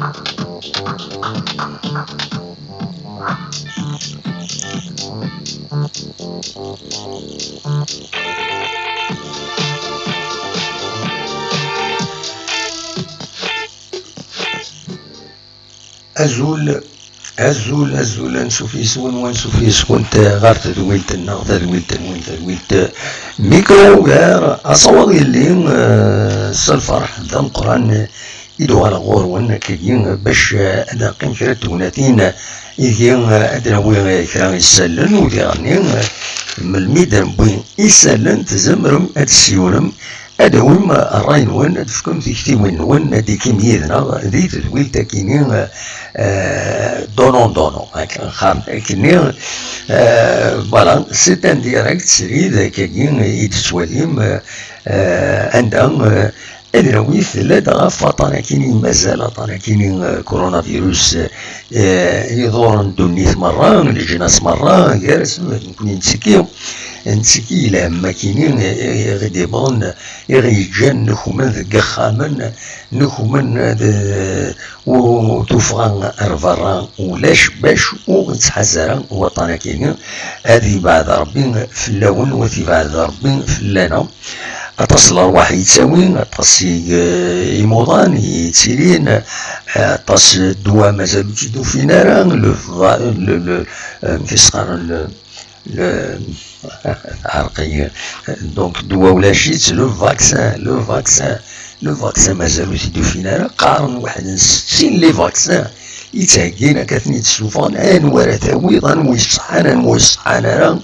أزول أزول نشوف يسون ونشوف يسون غار تدويلتنا تدويلت ميكرو غير أصوغ اللي الفرح ذا القرآن إدو على غور وانا كيين باش أنا قيم كرا توناتين إذين أدنا وين كرا يسالن وديغني من الميدان بوين يسالن تزمرم أتسيونم أدوم الراين وين أدفكم تكتي وين دي كيميدنا ذي تدويل تاكينين دونون خام كينين فوالا سي ان ديريكت سري كاين يتسواليم عندهم أدراويث لا دغا فطانا كينين مازال طانا كينين كورونا فيروس يدور ندونيث مرة الجناس مرة جالس نكون نسكي إلى ما كينين غادي يبغون يغيجان نخومن ذك خامن نخومن وتوفغان أرفران ولاش باش ونتحزران وطانا كينين هذه بعد ربي في اللون وثي بعد ربي في اللنا أتصل أرواح يتساوين أتص يموضان يتسيرين أتص دوا مازالو تجدو في نارا كيسقار عرقية دونك دوا ولا شيت لو فاكسان مازالو تجدو في نارا قارن واحد 60 لي فاكسان يتهكينا كثني تسوفان أنوار تاويض أنوي الصحان راه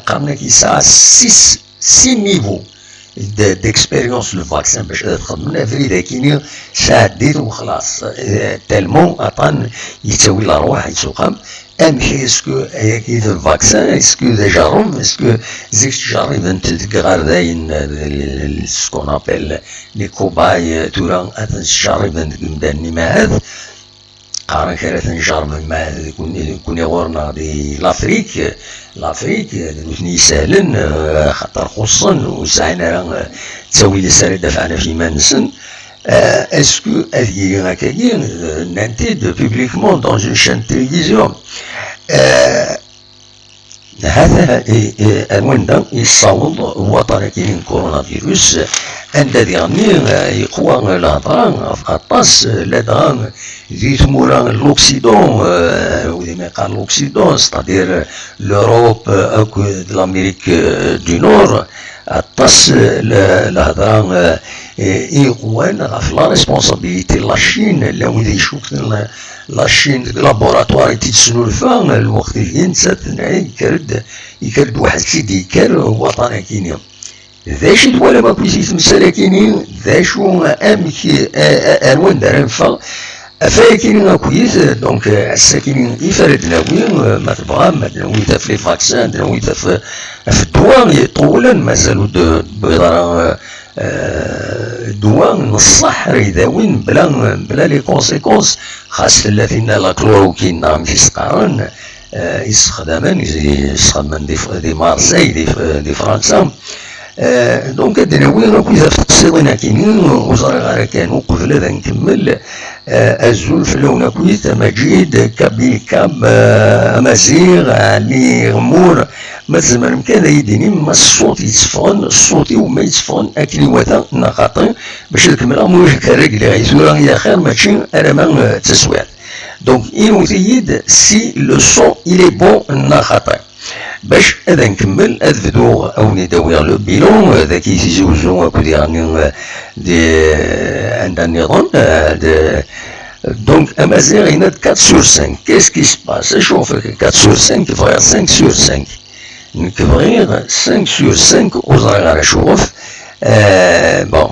قارنا كيساع 6 نيفو d'expérience le vaccin باش تخدمنا فريدا كيني شاديت وخلاص تالمون اطان يتساوي الارواح يتسوقام امشي اسكو هيك الفاكسان اسكو ديجا اسكو زيك تجرب انت تقرا داين سكون ابل لي كوباي تورا تجرب انت مداني مع هذا قارن كرا تنجرب مع كون يغورنا دي لافريك دوثني ساهلن خاطر خصن وسعينا راه تساوي لي ساري دفعنا في مانسن اسكو هذه هكاكي نانتي دو بوبليكمون دون اون شان تلفزيون هذا الوين يصاوب وطن كاين كورونا فيروس عند ديغني يقوى الهضره في اطاس لدغا ذي ثمورا لوكسيدون ودي ما قال لوكسيدون ستادير لوروب اكو لامريك دو نور اطاس الهضره يقوان غاف لا ريسبونسابيلتي لاشين لا وين يشوف لاشين لابوراتوار تيتسنو الفان الوقت اللي نتسات يكرد واحد سيدي يكر وطن كينيا ذا شي ولا ما كويس يتمسال كيني ذا شو امكي انوان دار نفا افا كيني كويس دونك الساكنين يفرد ناوي ما تبغى ما ناوي في لي فاكسان ناوي في الدواء طولا مازالوا بضرا دواء نصح ريداوين بلا لي كونسيكونس خاصة الذين لا كلوروكين نعم في سقارن يستخدمن دي مارسي دي فرنسا دونك هادنا وين كويس تفصيلنا كاينين وزارة غير كانوا قبل هذا نكمل الزول في اللون كويس مجيد كاب امازيغ علي غمور ما الزمان كذا يديني ما الصوت يتصفون الصوتي وما يتصفون اكلي وثا نقاطين باش نكمل موش كراكلي غيزورا يا خير ماشي انا ما تسويات دونك ينوثيد سي لو سون إلي بون نقاطين باش هذا نكمل هذا او نداوي لو بيلون هذاك يزوجو اكو ديالنا دي عند النظام دونك امازيغ هنا 4 sur 5 qu'est-ce qui se passe شوف 4 sur 5 فغير 5 sur 5 نكفغير 5 sur 5 وزغير على شوف بون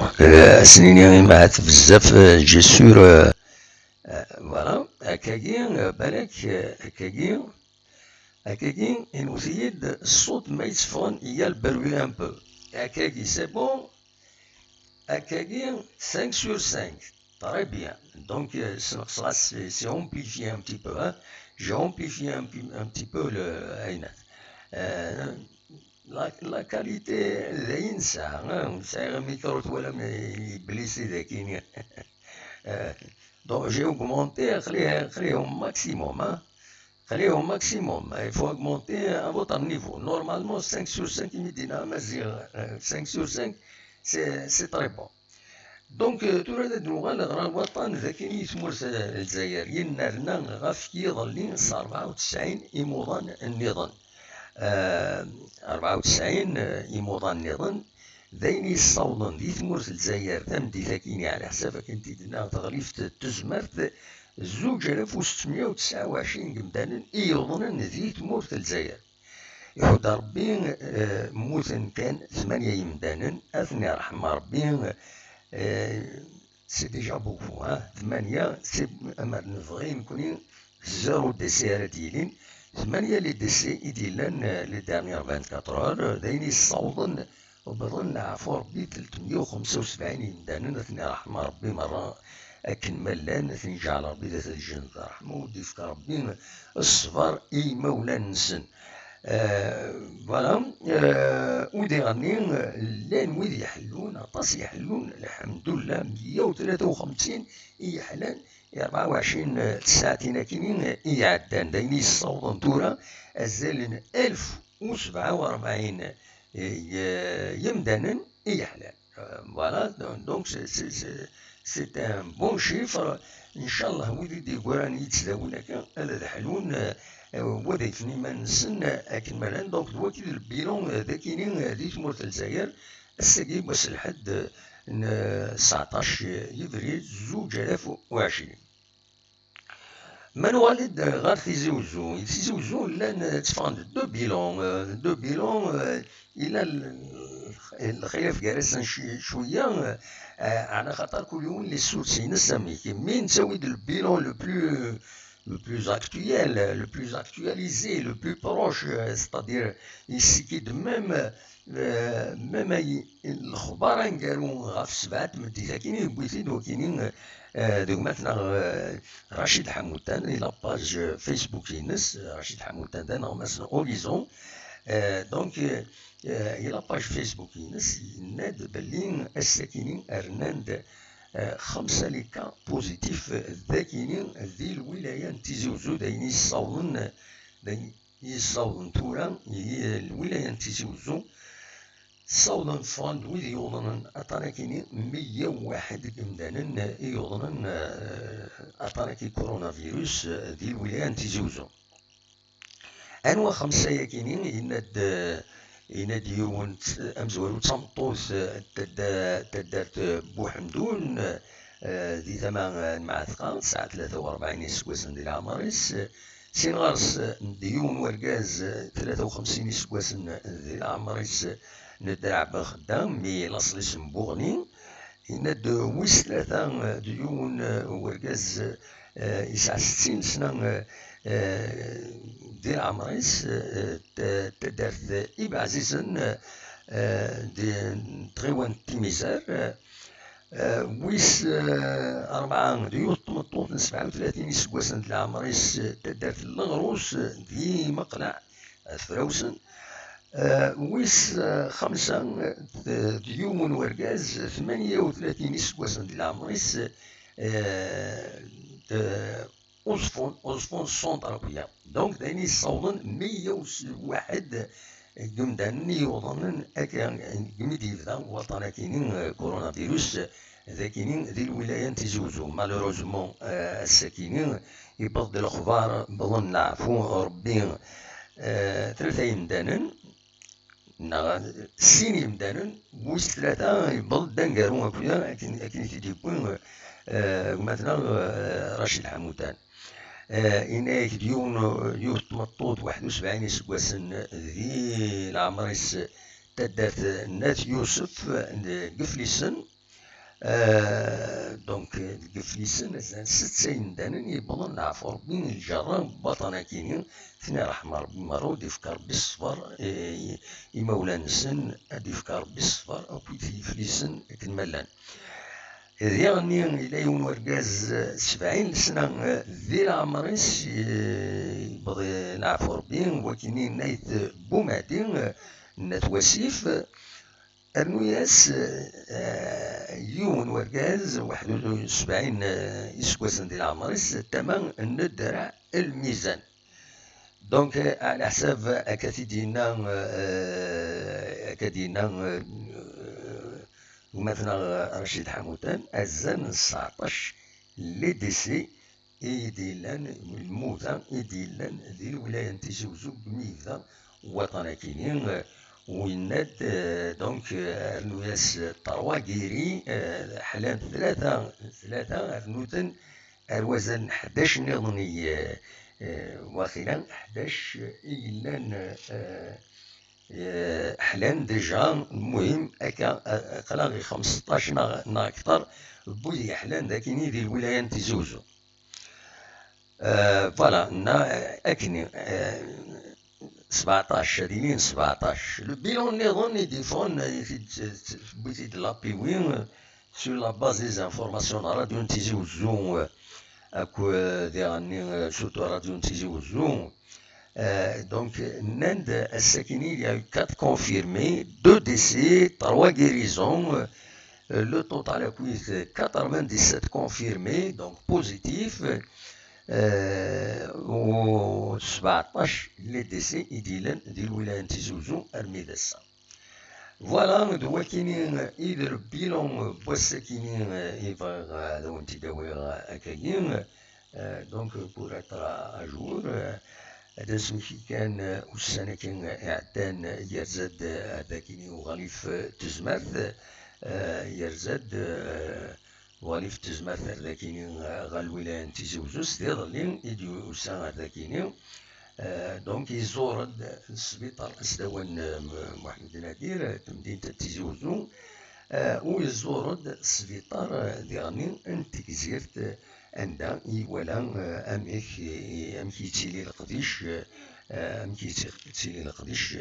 سنيني معات بزاف جي سور فوالا هكاكي بالك هكاكي نوثيد الصوت ما يتصفون يا البروي ان بو هكاكي سي بون هكاكي 5 sur 5 très bien donc ça c'est amplifié un petit peu hein j'ai amplifié un petit peu le la qualité زين ساعة ساعة ميكرو ولا بليسي ذاكين Donc j'ai augmenté, خليه au maximum, hein. Allez au maximum, il faut augmenter à votre niveau. Normalement, 5 sur 5, il me dit, non, mais 5 sur 5, c'est très bon. Donc, tout le monde a الوطن ذاك يتمرس الجزائر ينرنا غاف يظلين 94 يموضان النظام 94 يموضان النظام ذاين يصوضن دي تمرس الجزائر تمدي ثاكيني على حسابك انت دنا تغريف تزمرت 2629 قمدانا يظنن ذي تموت الجزائر يحود ربي موتن كان 8 يمدانا اثني رحمة ربي سي ديجا بوكو 8 سي اما نبغي نكوني زيرو ديسي على ديلين 8 لي ديسي يديلان لي دارنيير 24 اور داين يصوضن وبظن عفو ربي 375 يمدانا اثني رحمة ربي مرة أكن ملان تنجعل ربي ذات الجنة رحمه وديفك ربي الصبر إي مولا نسن فوالا ودي غني لان ويد يحلون عطاس يحلون الحمد لله 153 يحلان 24 ساعتين كينين يعدان دايني الصوت تورا أزالن 1047 يمدانا يحلان فوالا دونك c'est un bon chiffre. Inch'Allah, ودي دي قران يتسداونا كان هذا الحلون وديتني ما نسن أكن ملان دونك دواكي البيلون ذاكينين دي تمورت الجزائر الساقي باش لحد 19 يفريل 2020 من والد غير تيزي وزو لان تفاند دو بيلون الى الخلاف جالسا شويه على خاطر كل يوم لي سورس ينسمي مين تسوي البيلون le plus actuel, le plus actualisé, le plus proche, c'est-à-dire ici qui de même الخبراء قالوا غاف سبعة مدينة كاينين بويتين وكاينين دوك مثلا رشيد حمودان إلى باج فيسبوك ينس رشيد حمودان دا نغمس أوريزون دونك إلى باج فيسبوك ينس يناد بلين الساكنين أرناند 5 لي كا بوزيتيف ذاكينين ذي الولاية نتيزي وزو داين يصاوضن تورا الولاية نتيزي وزو صوضن فاند ويد يوضنن أطاناكيني 101 قمدانا يوضنن أطاناكي كورونا فيروس ذي الولاية نتيزي وزو أنوا 5 ياكينين يناد يرون أمزوالو تمطوث تدارت بوحمدون ذي ثمان معثقة ساعة 43 سكواسن ديال العماريس سين غارس ديون ورقاز 53 سكواسن ديال العماريس ندرع بخدام مي لاصل اسم بوغني يناد ويس 3 ديون ورقاز يسعى 60 سنة ديال عمريس تدارت إبا عزيزا دي تغيوان تيميزار ويس 4 ديوط مطوط 37 سكواسن ديال عمريس تدارت الغروس دي مقلع فراوسن ويس 5 ديومون ورقاز 38 سكواسن ديال عمريس أوزفون سونترابيا دونك دايني صوضن 101 قمدان يوضنن أكا قميد يفدا وطنا كاينين كورونا فيروس ذاكينين ذي الولاية تيزوزو مالوروزمون الساكنين يبض الأخبار بظن نعفو ربي 3 يمدانن سين يمدانن ويس 3 يبض دنقارو أكويا أكين تيديبون مثلا رشيد حمودان إناك ديون يوت مطوط 71 سكواسن ذي العمريس تدارت نات يوسف قفليسن دونك قفليسن 6 يمدانن يبضن عفو ربي الجرام بطنا كينين ثنا رحمة ربي مرو ديفكار بالصفر يمولانسن ديفكار بالصفر أو في فليسن كنملان ذيغني إلى يوم ورقاز 70 سنة ذي العمريس بغي نعفو ربي وكينين نايت بومادين نات وسيف أرنوياس يون ورقاز 71 إسكواسن ديال عمريس تمام ندرع الميزان. دونك على حساب أكادينا مثلا رشيد حمودان أزان 19 لي ديسي إيديلان الموتى إيديلان ذي الولاية نتيجي وزوج ميزة وطنكينين ويناد دونك أرنوياس طروا كيري حلان ثلاثة أرنوتن الوزن 11 نظني واخيرا 11 إيلان حلان ديجا. المهم هكا قلاغي 15 نا أكثر بوي حلان ذاكيني ديال الولاية نتيزوزو. فوالا نا أكني 17 دينين 17 لو بيلون نظن يديفون بويتي د لابيوين سور لا باز دي زانفورماسيون راديو نتيزوزو اكو ديالني سورتو راديو نتيزوزو. Donc, Nand Sakini, il y a eu 4 confirmés, 2 décès, 3 guérisons. Le total est 97 confirmés, donc positifs. و 17 les décès يديلن ديال الولاية نتيزوزو أرميدسا. فوالا دوا كاينين إذا بيلون بواسا كاينين إيفا دو نتيداوي أكاين. دونك بور إتر أجور هذا سميتي كان والسنة كان إعدان يرزاد هذا كيني وغاليف تزمرت يرزاد وغاليف تزمرت هذا كيني غال الولاية نتيزوزوس ديضلين إديو وسان هذا كيني. دونك يزورد السبيطار أسدوان محمد نادير تمدينة تيزوزو ويزورد السبيطار ديالني انتكزيرت عندها ولا أمكي تيلي القديش أمكي تيلي القديش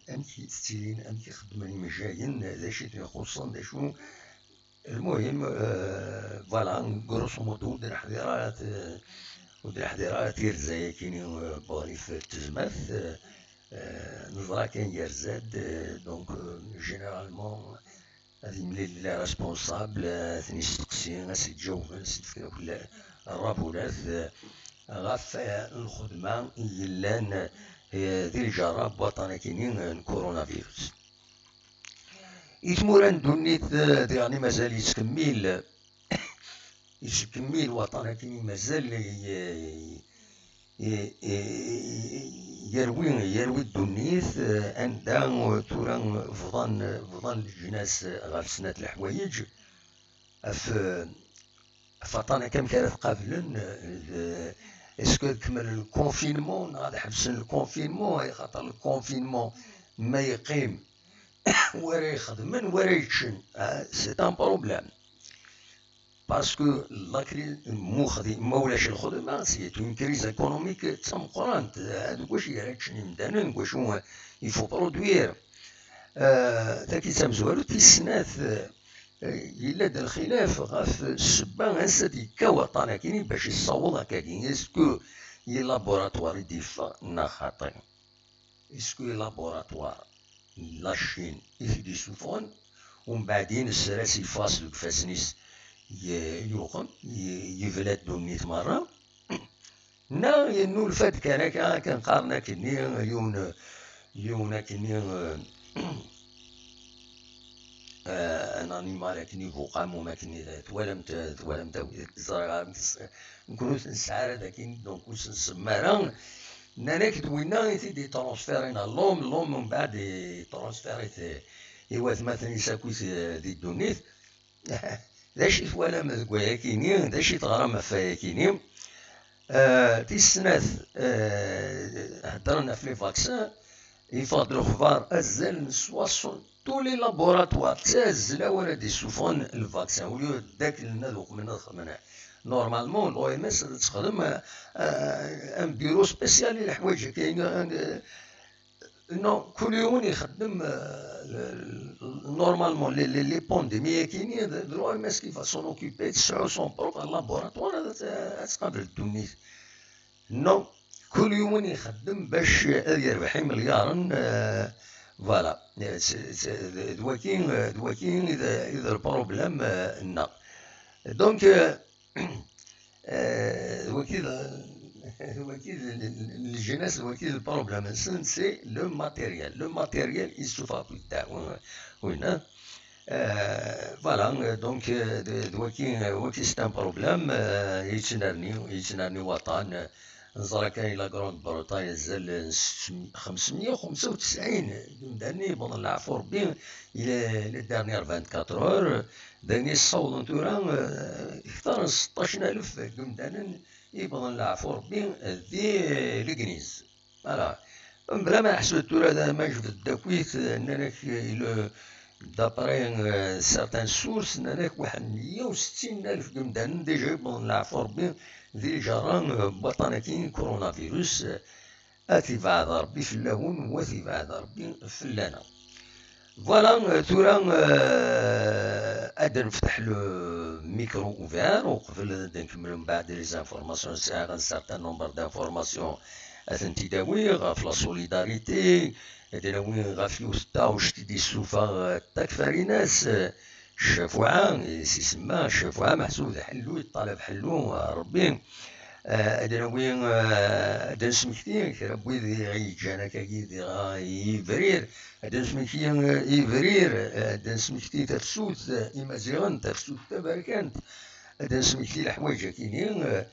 أمكي تيلي أمكي خدمني مجاين ذا شي خصوصا ذا شو. المهم فوالا غروسو مودو دير حضيرات ودير حضيرات يرزايا كاينين بغالي في التزماث نظرا كاين يرزاد. دونك جينيرالمون هذه ملي لي ريسبونسابل ثني ستقسي غاسي تجاوب نستفكر كل الرابولات غاف الخدمة يلان ذي الجراب وطنا كاينين كورونا فيروس. يتموران دونيت يعني مازال يتكمل وطنا كاينين مازال يروي الدنيث عندها تورا فضان الجناس غاف سنة الحوايج فطانا كم كانت قابلن اسكو كمل الكونفينمون غادي حبسن الكونفينمون خاطر الكونفينمون ما يقيم ورا يخدمن ورا يتشن سي ان بروبليم باسكو لاكري ما ولاش الخدمه سي اون كريز ايكونوميك تسمقرانت هذوك واش يراكشني مدانن واش هو يفو برودوير تاكي تمزوالو تيسناث إلا دا الخلاف غاف السبان هسا ديكا وطنا كاينين باش يصوض هكاكين اسكو لابوراتوار يديفا نا خاطر اسكو لابوراتوار لاشين يفيدي سوفون ومن بعدين السراس يفاصلو كفاسنيس يوقن يفلات دونيت مرة نا ينو الفات كان قارنا كني يونا كني ان انيمال كني فوقامو ما كني توالمت زرا نكونو نسعر داكين دونك واش نسمارا ناناك دوينا دي ترونسفيرين لوم من بعد ترونسفيريت ايوا مثلا ساكويت دي دونيت داشي توالم ذكوايا كيني داشي تغرام فيا كيني تيسناث هدرنا في لي فاكسان يفضلوا خبار أزل 60 tous les laboratoires تازلا ورا دي سوفون الفاكسان وليو داك لنا ذوق من خدمنا نورمالمون الاو ام اس تخدم ان بيرو سبيسيال للحوايج كاين نو كل يوم يخدم نورمالمون لي بونديمي كاينين الاو ام اس كيفاش سون اوكيبي تسعو سون بروغ لابوراتوار تقابل الدنيا نو كل يوم يخدم باش يربح مليارا Voilà. دوكين إذا البروبليم نا. دونك وكيل وكيل الجناس وكيل البروبليم سي لو ماتيريال il se fabrique وين فوالا دونك وكي سي ان بروبليم يتنرني وطن نزرا كاين لا كروند بريطانيا زال 595 داني بون العفو ربي الى لي دارنيير 24 اور داني صوت تورا اكثر من 16000 قمدانا يبغى العفو ربي ذي ليغنيز فوالا بلا ما نحسب تورا ما جبت الدكويت انك دابري سارتان سورس انك واحد 160,000 قمدان ديجا يبغى العفو ربي ذي جرى بطنكين كورونا فيروس اتي بعد ربي في اللهون واتي بعد ربي في اللنا فوالا تورا ادي نفتح لو ميكرو اوفير وقبل نكمل من بعد لي زانفورماسيون ساعه ان سارتان نومبر دانفورماسيون اثنتي داوي غاف لا سوليداريتي داوي غاف يوستا وشتي دي السوفا تكفاري ناس الشفوعة سيسما الشفوعة محسوب حلو يطالب حلو ربي أدنا وين أدنا سمكتين كربوي ذي غيجانا كاكي ذي يفرير أدنا سمكتين يفرير أدنا سمكتين تفسوت إمازيغن تفسوت تباركانت أدنا سمكتين الحوايج كينين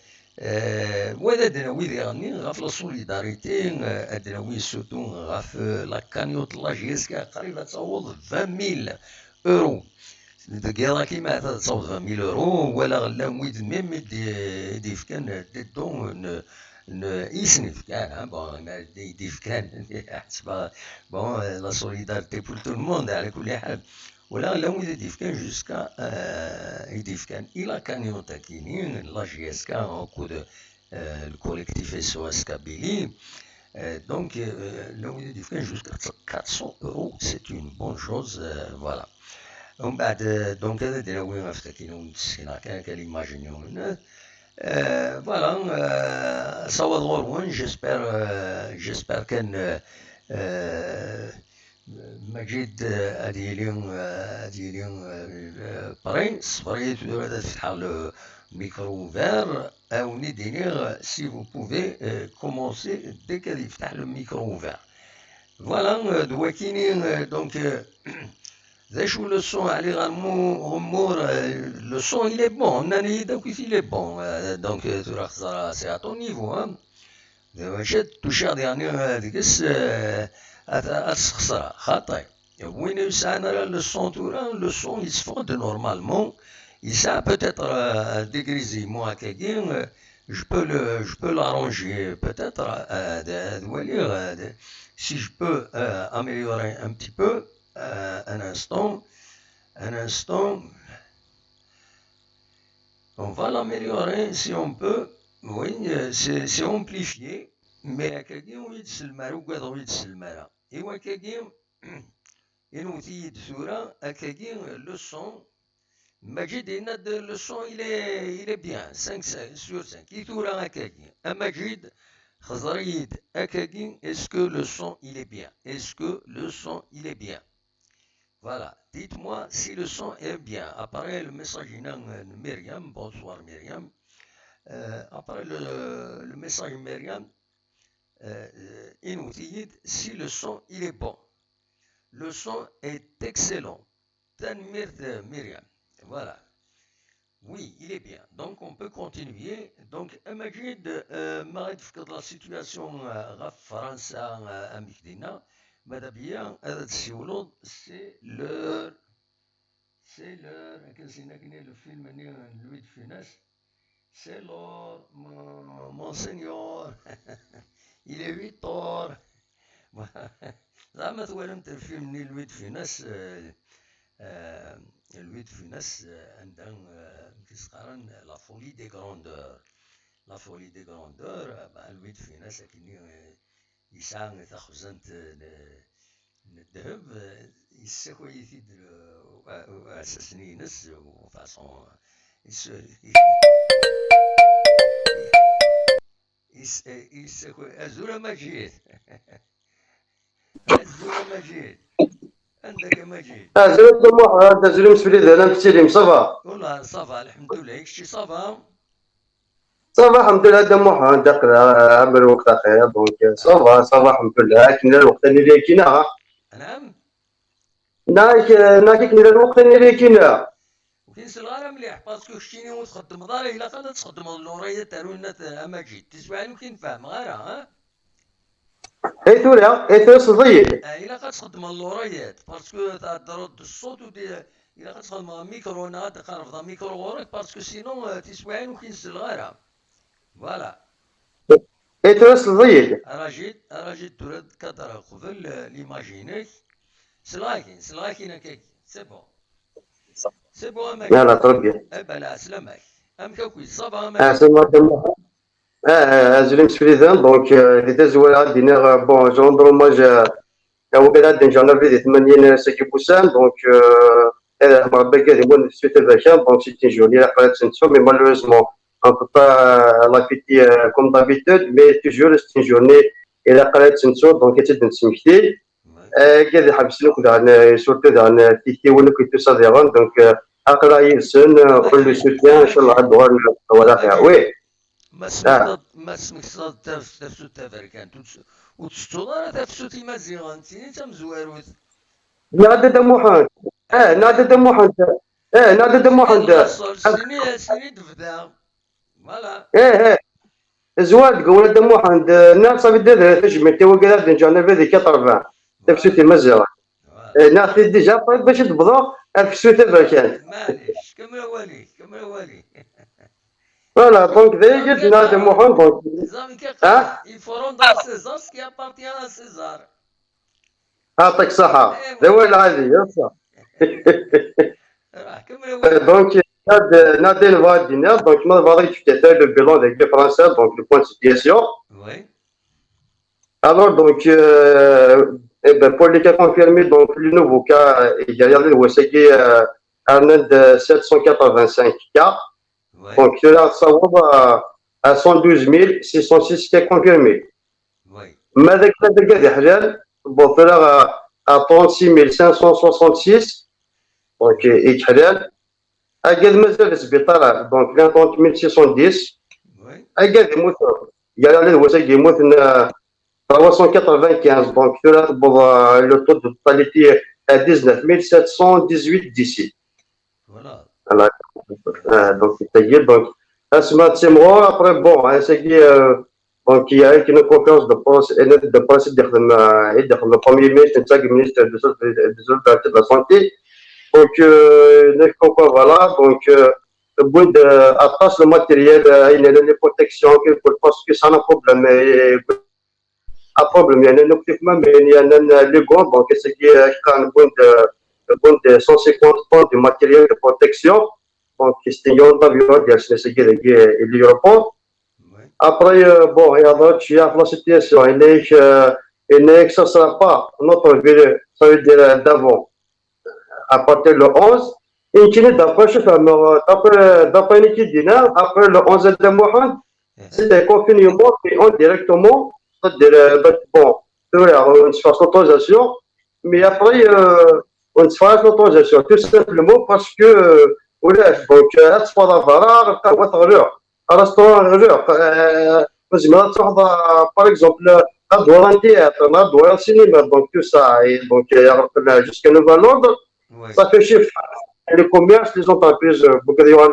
وهذا أدنا وي ذي غني غاف لا سوليداريتي أدنا وي سوتو غاف لا كانيوت لاجيسكا قريبة تصوض 20,000 اورو كيما كيما تصوت 20,000 اورو ولا غلا ويد ميم دي فكان دون يسنف كان بون دي فكان حسب بون لا سوليداريتي بور تو الموند على كل حال ولا غلا ويد دي فكان جوسكا دي فكان الى كان كاينين لا جي اس كا اون الكوليكتيف اس او اس كابيلي دونك لو ويد دي فكان جوسكا 400 اورو سي اون بون شوز فوالا ومن بعد دونك هذا دينا وين غفتكينو نتسكينا كان ليماجينيون فوالا صوت غورون جيسبر كان مجيد هادي بري صبريت هذا تفتح له ميكرو اوفير او ندينيغ سي فو بوفي كومونسي ديك غادي يفتح له ميكرو اوفير فوالا دوا كاينين دونك شو le son علي غمور le son il est bon ناني داك il est bon donc تروح خسارة سي à ton niveau hein ماشي توشيغ يعني هذيك الخسارة خاطي وين يسعنا le son تورا le son il se fonde normalement il ça peut-être dégrisé moi quelqu'un je peux l'arranger peut-être si je peux améliorer un petit peu un instant, on va l'améliorer si on peut. Oui, c'est amplifié, mais quelqu'un ويد سلمارا وقاعد ويد سلمارا. إيوا quelqu'un إنو تيد ثورة quelqu'un le son مجد يند le son il est bien 5 sur 5 يثورة quelqu'un مجد خزريد quelqu'un est-ce que le son il est bien est-ce que le son il est bien Voilà, dites-moi si le son est bien. Après le message Myriam, bonsoir Myriam. Après le message Myriam, il nous dit si le son il est bon. Le son est excellent. Tanmir Myriam. Voilà. Oui, il est bien. Donc on peut continuer. Donc Majid, la situation en France, à Mikdina. ماذا بيا هذا السيولوض سي لور كنسينا كاين لو فيلم لويد فيناس سي لور مونسينيور il est 8 heures زعما توالمت الفيلم ني لويد فيناس لويد فيناس عندها كيسقارن لا فولي دي غروندور لا فولي دي غروندور لويد فيناس كاين يسعى تخزنت الذهب يساكو يثيد أساسني نس وفاصون يساكو أزورا ما جيت الزول مجيد. عندك يا مجيد. زلمة محمد زلمة سفلي انا بتسلم صافا. والله صافا الحمد لله، يكشي صافا. صافا الحمد لله دا محمد دقنا عمل وقت اخير دونك صافا اه. صافا الحمد لله كنا الوقت اللي كنا نعم. ناكي كنا الوقت اللي كنا. وكاين صغار مليح باسكو شتيني وتخدم دار الا قد تخدم اللورية تاعنا اماجي تسمعني وكي نفهم غير ها. اي ثورة صديق. الا قد تخدم اللوريات باسكو ترد الصوت ودير. الا قد تخدم ميكرو انا تقرب ميكرو غورك باسكو سينو تسمعني وكي صغار. فوالا. اي ثورة صديق. اراجيت ترد كدر قبل ليماجينيك. سلاكين كيك سي بون. سي بون يلا اماجي. تربي. بلا سلامك. ام كوكوي صافا اماجي. سلمى دا محمد. زلمة سفلي دونك اللي تزوال دينا بون جوندرو ماج هو كذا ديجا في 80 ساكي بوسان دونك هذا مربى كذا يقول سويت الفاشان دونك سيتي جوني لا قرات سنتو مي مالوريزمون on peut pas la fêter comme d'habitude mais toujours c'est une journée إلا قرات سنتو دونك تبدا نسمكتي كذا حبسنا كذا سورتو كذا تيتي ولا كنت صادقا دونك أقرا يلسن قول له اماجي سوتيان إن شاء الله اماجي غدوار ولا فيها اماجي. وي. ما سمك صاد تفسو تفركان وتستو راه تفسو تيما زيغان تيني تم زواروت. نادى دموحان. نادى اماجي. دموحان. نادى وكان دموحان. غاصر سيني تفدا. فوالا. ايه زواد قول دمو عند الناس صافي دير تجمع تو قال جانا في ذيك 40 تفسوتي فوالا. مزرعه. فوالا. ناس ديجا طيب باش تبدا الفسوتي بركان. معليش كمل والي كمل والي. فوالا دونك ذي زامي قلت نادي كيقرا. محمد دونك. زامي كيقرا ها يفورون دار سيزار سكي ابارتيان ا سيزار. يعطيك الصحة اي ذا هو والي. العادي يسا. راه كمل والي. دونك نادي الفادينا دونك ما فاضي تفتح لو بيلون ديك فرنسا دونك لو بوان سيتياسيون. وي. Alors, donc, pour les cas confirmés, donc, le nouveau cas, il y a le c'est un de 785 cas. وي. Donc, là, ça va à 112 606 cas confirmés. وي. Mais avec la dégâts des bon, là, à 36 566. Donc, et Halal. À Gadmazel, l'hôpital, donc, 28 610. وي. À Gadmout, il y a le c'est 395, donc le taux de totalité est 19 718 d'ici. فوالا. Voilà. Donc, c'est donc, à ce moment après, bon, c'est qui, donc, il y a une conférence de presse le premier ministre, le ministre de la Santé. Donc, voilà, donc, le bout de, après le matériel, il y a une protection, parce que ça n'a pas de problème. Problème يعني نكتفما يعني لي غون دونك سكي كان بوند 150 طن دو ماتيريال دو بروتكسيون دونك كيستيون دافيون ديال سكي ليروبور. وي. Après, bon, il y a d'autres, il y a la situation, il n'est que ça ne sera pas notre ville, ça veut dire d'avant, à partir du 11, et qui n'est d'après, je fais, d'après une équipe d'Ina, après le 11 de Mohamed, c'est des confinements qui ont directement, c'est-à-dire, bon, on se fasse l'autorisation, mais après, on se fasse l'autorisation, tout simplement parce que, voilà, donc, c'est pas d'avoir, un restaurant, par exemple, un théâtre, un cinéma, donc tout ça, et donc, jusqu'à nouvel ordre, وي. ça fait chiffre. Les commerces, les entreprises, beaucoup de gens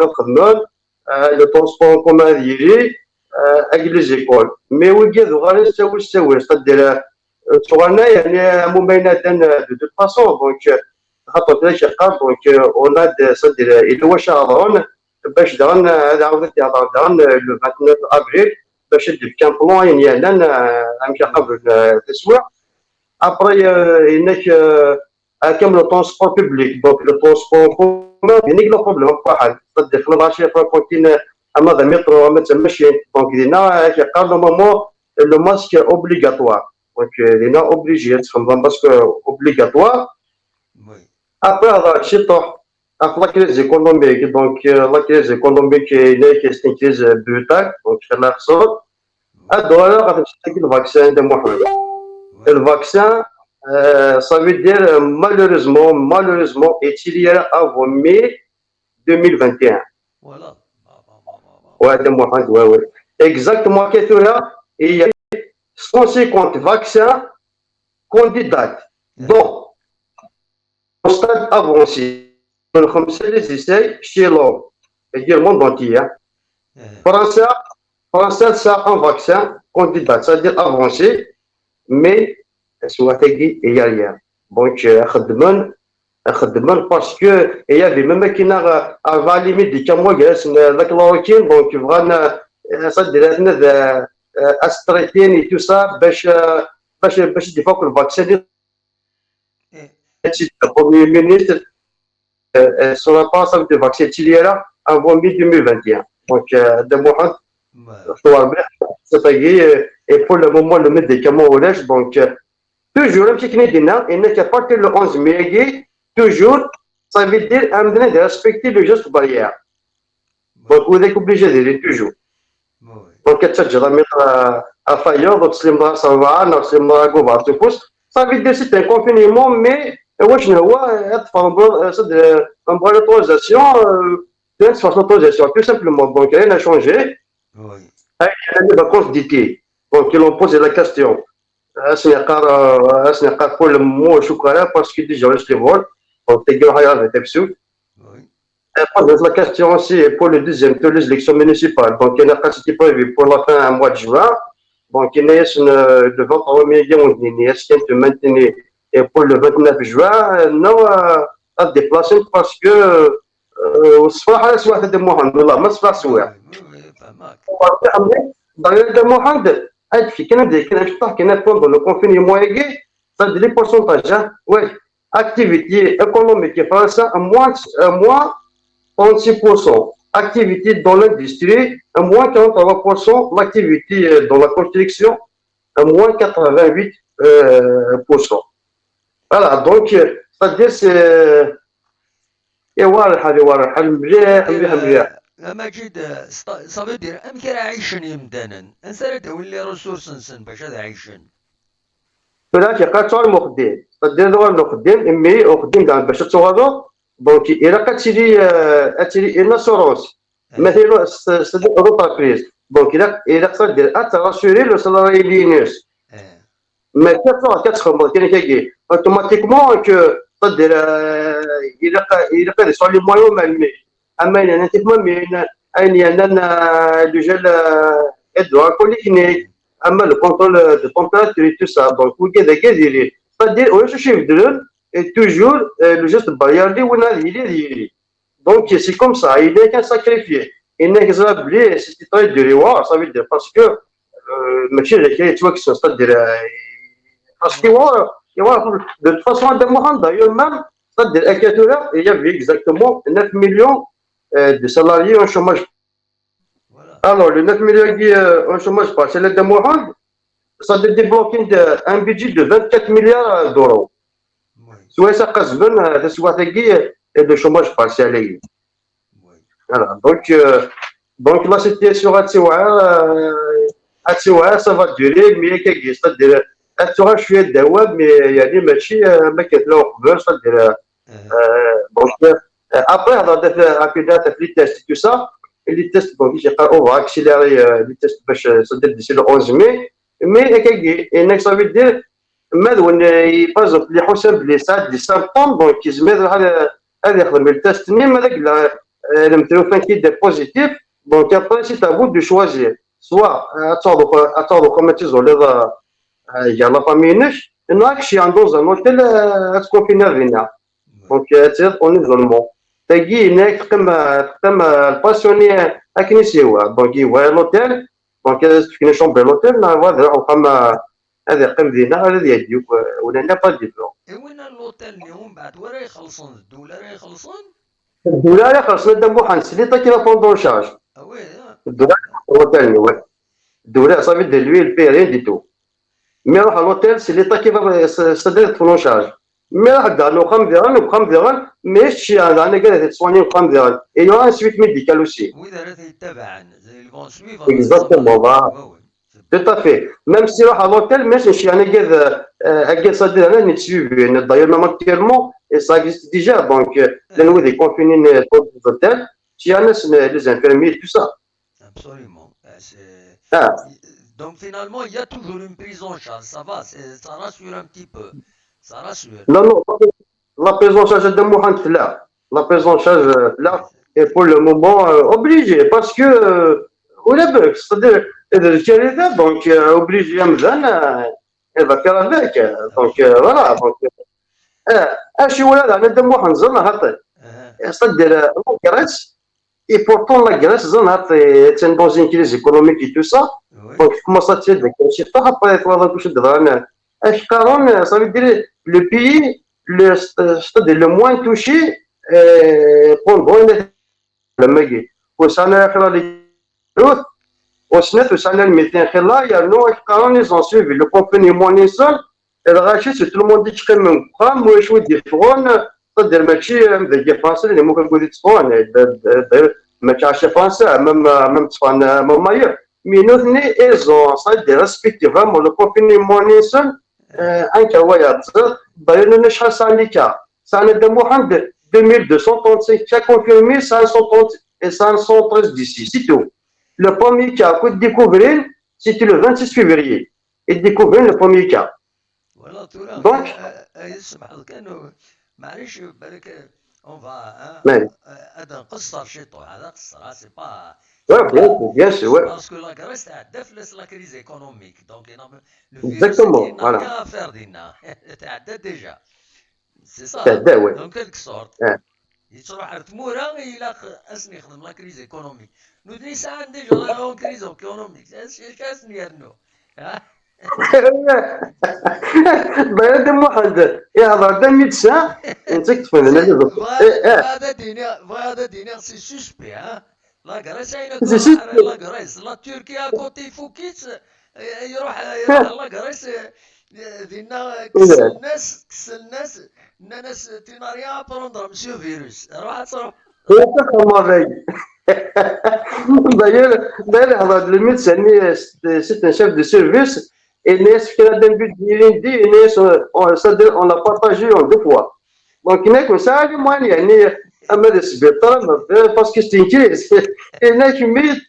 le transport en commun dirigé, avec les écoles. Mais oui, il y a c'est-à-dire, Tourana, il y a un moment de toute façon, donc, donc, on a des, c'est-à-dire, il doit charger, باش دغن هذا عاودت دغن لو 29 افريل باش ندير كان بلان يعني انا نمشي قبل التسويق. ابري هناك كامل لو ترونسبور بوبليك دونك لو ترونسبور كومون يعني لو بروبليم واحد تدخل في المارشي كونتين اما ذا مترو ما تمشي دونك دينا كيقال نورمالمون لو ماسك اوبليغاتوار دونك دينا اوبليجي تفهم باسكو اوبليغاتوار. وي. Après هذا الشيء طوح la crise économique, donc la crise économique est une crise brutale, donc c'est la sorte. وي. Alors, le vaccin de Mohamed. وي. Le vaccin, Ça veut dire malheureusement, il y a avant mai 2021. Voilà. Ouais, de Mohamed, ouais, ouais. Exactement, Ketura, il y a 150 vaccins candidats. Donc, au stade avancé, comme c'est les essais chez l'homme, c'est-à-dire le monde entier. Hein. France, France, ça un vaccin candidat, c'est-à-dire avancé, mais soit il y a rien. Donc, خدمنا باسكو هي في ميم كاينه افالي ميديكامون جالس ذاك الروتين دونك بغانا صدر لنا استريتين تو سا باش ديفوك الفاكسين البروميي مينيستر سون با سا دو فاكسين تيليرا افون مي 2021 دونك هذا واحد خطوه مليح صافي اي بور لو مومون لو ميديكامون ولاش دونك توجور ماشي كنا دينا انك بارتي لو 11 ميغي toujours, ça veut dire amener de respecter le geste barrière. Donc, vous êtes obligé de dire toujours. Donc, tu vas mettre à faillot, donc, si ça va, non, si on va te pousser. Ça veut dire que c'est un confinement, mais, je ne vois pas une bonne autorisation, une façon d'autorisation, tout simplement. Donc, rien n'a changé. Il y a des vacances d'été. Donc, ils ont posé la question. Ce n'est pas pour le mot chocolat parce que déjà, je les vois. Donc, la question aussi pour le deuxième tour des élections municipales. Donc, il y a une capacité prévue pour la fin du mois de juin. Donc, il y a le 23 mai, est-ce qu'il y a maintenir et pour le 29 juin, non, à déplacer parce que soit de Mohamed, là, mais soit soit. D'ailleurs, de Mohamed, il y a pendant le confinement, ça a des pourcentages. Oui. Activité économique France, moins 36%. Activité dans l'industrie, moins 43%. L'activité dans la construction, moins 88%. Voilà, donc, c'est-à-dire c'est... Et voilà, ماجد صافي أمك راه عايشين يمدانا انسان تولي رسورس نسن باش هذا عايشين فلاش يقاطعوا المخدم صدر دور المخدم امي وخدم كاع باش تصوغو دونك الى اتري الى سوروس مثلا صدر روبابريز دونك الى صدر اتراسوري لو سالاري لينوس ما كتخدم كاين كاكي اوتوماتيكمون كو صدر الى قادر سوا لي مويون مالمي اما انا تفهم اين انا ديجا ادوار بوليكلينيك اما لو كونترول دو تمبيراتور تو سا دونك وكذا كذا c'est-à-dire واش يبدلون toujours le geste barrière اللي وين اللي donc c'est comme ça il est qu'un sacrifié il n'existe plus c'est très de reward ça veut dire parce que ماشي اللي tu vois que c'est-à-dire parce que de toute façon de Mohamed d'ailleurs même c'est-à-dire à Katoula il y avait exactement 9 millions de salariés en chômage. Alors, le 9 millions en chômage partiel de Mohamed, ça a débloqué un budget de 24 milliards d'euros. Soit ça casse bien, soit de chômage partiel. Voilà, donc la situation à Tsewa, ça va durer, mais c'est-à-dire, je suis de mais il y a des machines, mais qui c'est-à-dire, donc, après, on a fait les tests, tout ça. Et les tests, on va accélérer les tests d'ici le 11 mai. Mais ça veut dire, par exemple, les Houssam, les symptômes, donc ils se mettent à le test, même avec le météo qui est positif. Donc après, c'est à vous de choisir. Soit attendre comme tu il y a la famille, et nous, dans un hôtel, est-ce qu'on finit à venir? Donc, c'est en isolement. تجي هناك تقدم الباسيوني اكنيسيوا دونك يوا لوتيل دونك تكون شومبر لوتيل هذا وقام هذا قام دينا هذا يديك ولا لا با ديبلوم وين اللوتيل اليوم بعد وراه يخلصون الدوله راه يخلصون الدوله راه خلصنا دابا واحد سليطه كيما فوندون شارج وي الدوله لوتيل وي الدوله صافي دير لوي البي ريان دي تو مي روح لوتيل سليطه كيما صدر فوندون شارج mais nous sommes mais si on a des soins et il y a un suivi médical aussi. Oui, exactement. tout à fait. Même si à l'hôtel, mais c'est chez un gars, ça dit, là, n'est suivi. D'ailleurs, même actuellement, et ça existe déjà. Donc, les Eh, nouveaux des confinés dans les hôtels, chez un les infirmiers, tout ça. absolument. Ah, Donc finalement, il y a toujours une prise en charge. Ça va, ça rassure un petit peu. Ça rassure. non, non, la prise en charge de Mohamed là. La prise en charge Oui, là est pour le moment obligée parce que, c'est-à-dire, donc obligé, elle va faire avec. Donc absolument. voilà. Donc, اشي ولاد انا دم واحد نزلنا هطي Uh-huh. صدر لا Grèce et pourtant la Grèce زلنا هطي تن dans une crise économique et tout ça Oui, donc commence à tirer des شي طاح après toi كوش درانا اش كارون ça veut dire le pays c'est-à-dire le moins touché pendant لما يجي وسنة آخر اللي وسنة وسنة الميتين خلا يعنو كارون ils ont suivi le confinement نيسان الغاشي سي tout le monde يتشقي من قام وشوي يفغون تقدر ماشي ذاك فرنسا اللي ممكن نقول يتصفون ماشي عشان فرنسا مم تصفان ماير مينوثني ايزون صدر ريسبكتي فريمون لو confinement نيسان انكا ويا d'ailleurs شحال سانديكا سانا دموحان 2235 cas confirmés 530 et 513 d'ici c'est tout. Le premier cas que découvrir, c'était le 26 février. Et découvrir le premier cas. والله ترى Donc, يسمح لك انه معليش بالك اون فا mais, هذا نقصر شيطو هذا قصر سي با سي ouais, با bien sûr, سي ouais, باسكو لا كريس تعدى في لا كريز ايكونوميك دونك لو فيروس كي exactement, نا voilà. ريان افير دينا تعدى ديجا سي C'est سا ça, ouais. دونك كيلك سورت Hein. يتروح على تمورا الى اسني يخدم لا كريز ايكونوميك نو دري ساعه ديجا لا كريز ايكونوميك اش اسني يرنو D'ailleurs, dis-moi, il y a 2005, on sait que tu fais une analyse. فهذا دينار سي سوسبي ها لا غريس اين C'est تروح juste, لا غريس لا تركيا كوتي فوكيت يروح لا غريس دينا كسل الناس الناس تيناريا بروندر مسيو فيروس روح تصرف d'ailleurs, le médecin, c'est un chef de service, et Nes, qui a début de on l'a partagé en deux fois. Donc, il n'est que ça, moi, il y a un peu de sbétal, parce que c'est une crise. Et il n'est que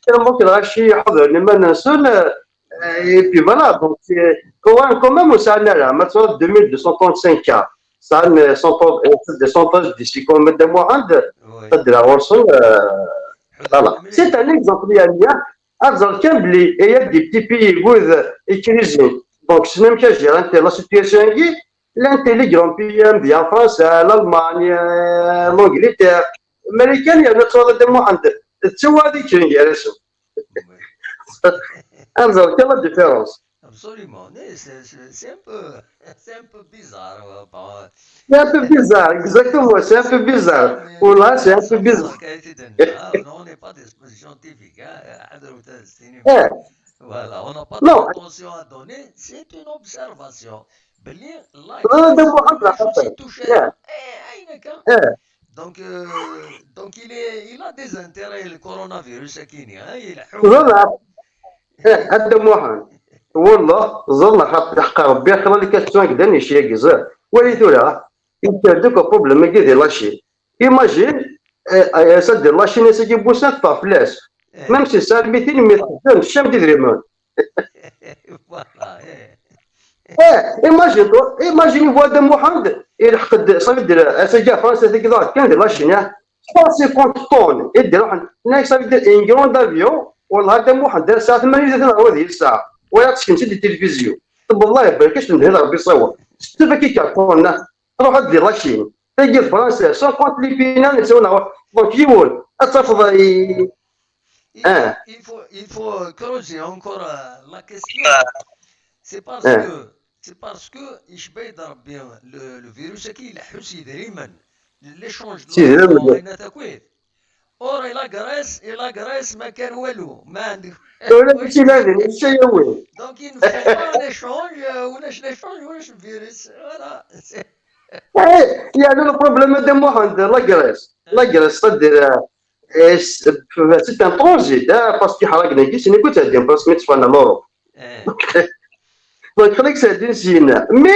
tellement qu'il a chié, les mains seul, et puis voilà, donc, quand même, ça en est là, maintenant, 2235 cas. Ça, 130 d'ici, comme de moi, وي de la rançon, حذر voilà. C'est مليح un exemple, il y a Arzal Kembli, et il y a des petits pays où ils utilisent. Donc, c'est même que j'ai la situation qui les grands pays, bien France, l'Allemagne, l'Angleterre, l'Américain, il y a notre sorte de monde. Tu vois, des choses, il y a وي Arzal, quelle est la différence? Absolument, c'est un peu, c'est un peu bizarre. C'est un peu bizarre, exactement, c'est un peu C'est bizarre, bizarre. mais Pour là, c'est un peu ça bizarre. bizarre hein. On n'est pas des scientifiques. Eh, Voilà, on n'a pas de non, prétention à donner. C'est une observation. بلي لا هذا غريس محاضرة مش حتى. aussi touché. عينك Eh, donc donc il a des intérêts le coronavirus كيني il حوله ظل هذا محاضرة. والله ظل حق ربي خلى لك كاستيون كدا نشي كزاف ولي ثورا انت دوك بروبليم كي لاشين ايماجين سد لاشين يسكي بوسات فلاس ميم سي سال 200 متر الشام تدريمون voilà ايماجين فوا دو محمد يلحق صافي اسجا فرنسا تكذا كان لاشين 150 طون يدير واحد هناك صافي يدير ان كرون دافيون والله هذا محمد دار ساعه 8 هذه الساعه ولا تسكن تدي التلفزيون طب الله يبارك من هنا ربي يصور شتي كي كارتون تروح دير لاشين تجي فرنسا 50 لي بينان يسونا دونك يقول اتفضل اه il faut creuser encore la question. C'est parce اه que c'est parce que يشبه يضرب bien le virus كي يلحوس دائما l'échange de سيدي l'argent لا بين تكويت. اور إلا غريس ما كان والو ما عنده ولا واش شي لازم الشيء هو دونك il ne faut pas un échange ولاش l'échange ولاش الفيروس voilà يعني لو بروبليم دو محمد لا جريس تدير سيت ان ترونزيت باسكو حرقنا كي سيني كنت هادي باسكو ميتفانا لوروب دونك خليك ساعدين سينا مي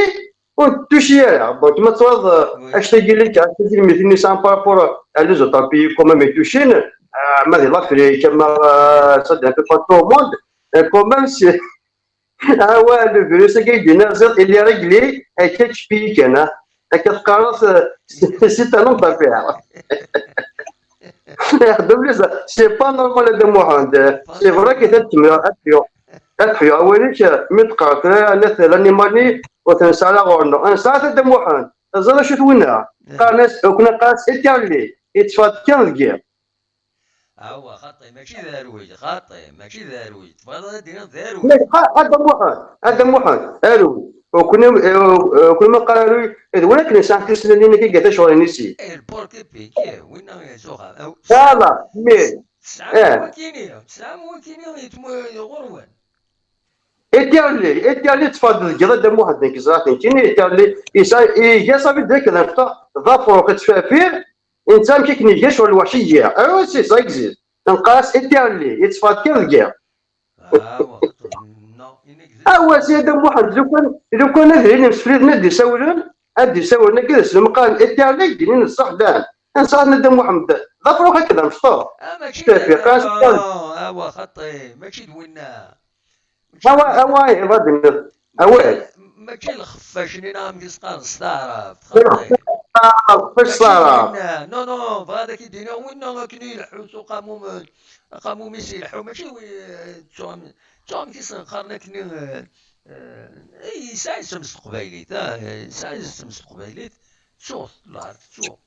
touché donc maintenant acheter des cas c'est dire mais ils ne sont pas pour les autres pays comme mais touché mais l'Afrique comme ça d'un peu partout au monde quand même c'est ah ouais le virus qui est dinazat il est réglé et quelques pays qu'il y a et que c'est un autre affaire c'est pas normal de moi c'est vrai que أتحيا أوليك متقاطع مثلا نماني وتنسى غورنا أنسى تدموحان زرا شو تونا قانس وكنا قاس إتيالي إتفاد كان الجيم هو خطي ماشي ذارويج خطي ماشي ذارويج تفضل دينا ذارويج هذا موحان ألو وكنا قالوا إذا ولكن إنسان تسلم لنا كي قاعد شغل نسي البوركي بيكي وين يسوقها لا مي سامو كيني يتمو غروان إتيالي تفضل جدا دم واحد ذيك زاتين كيني إتيالي يسا بدك نفتا ضافو كتفافير إنسان كيك نيجيش ولا الوحشية أو سي سا إكزيست نقاس إتيالي يتفاد كيف الجير سي دم واحد لو كان هذي نمسفريد ندي سولن أدي سولنا كذا سلم قال إتيالي دينين الصح دان إنسان ندم محمد ضافو هكذا مشطور ماشي هو خطي ماشي دوينا ماشي الخفاش اللي نعم يسقى الصدارة فاش صار نو فهذاك يدينا وين كاين يلحو قاموا يسيلحوا ماشي توم كيسنقرنا كني يسايس مستقبليت يسايس مستقبليت شوف لا شوف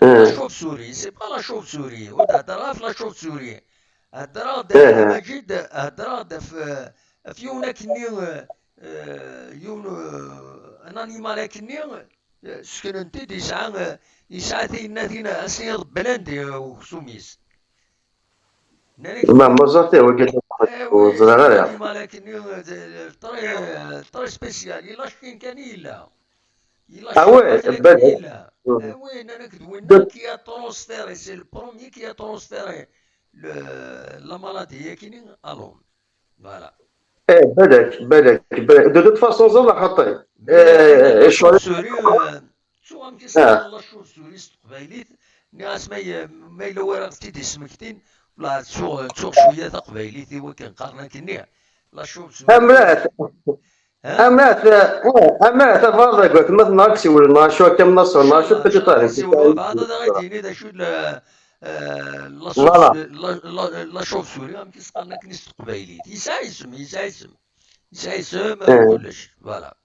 لا شوف سوري سي با لا شوف سوري وتهضر في لا شوف سوري هضر مجيد هضر في يونا كني يون ان انيمال كني سكننتي يسعى ثينا اسير بلاندي وسوميس ما مزرتي وقلت وزرغا انيمال كني طري سبيسيال يلا شكين كان يلا وي بدا وين انا كدوينا كي ترونسفيري سي البروميي كي ترونسفيري لا مالادي هي كاينين الون فوالا بالك دو توت فاسون زعما حطي شو سوري شو غام كيسمى الله شو سوري تقبايليت ناس ما الا ورا تيدي سمكتين لا تسوق شويه تقبايليت هو كنقارنا كنيا لا شو سوري امات فاضي قلت مثلا ناكسي ولا شو كم نص ولا شو تجي بعد هذا غادي دا شو لا شوف سوري غام كيسقارنا كنيس تقبايليت يسايسم كلش فوالا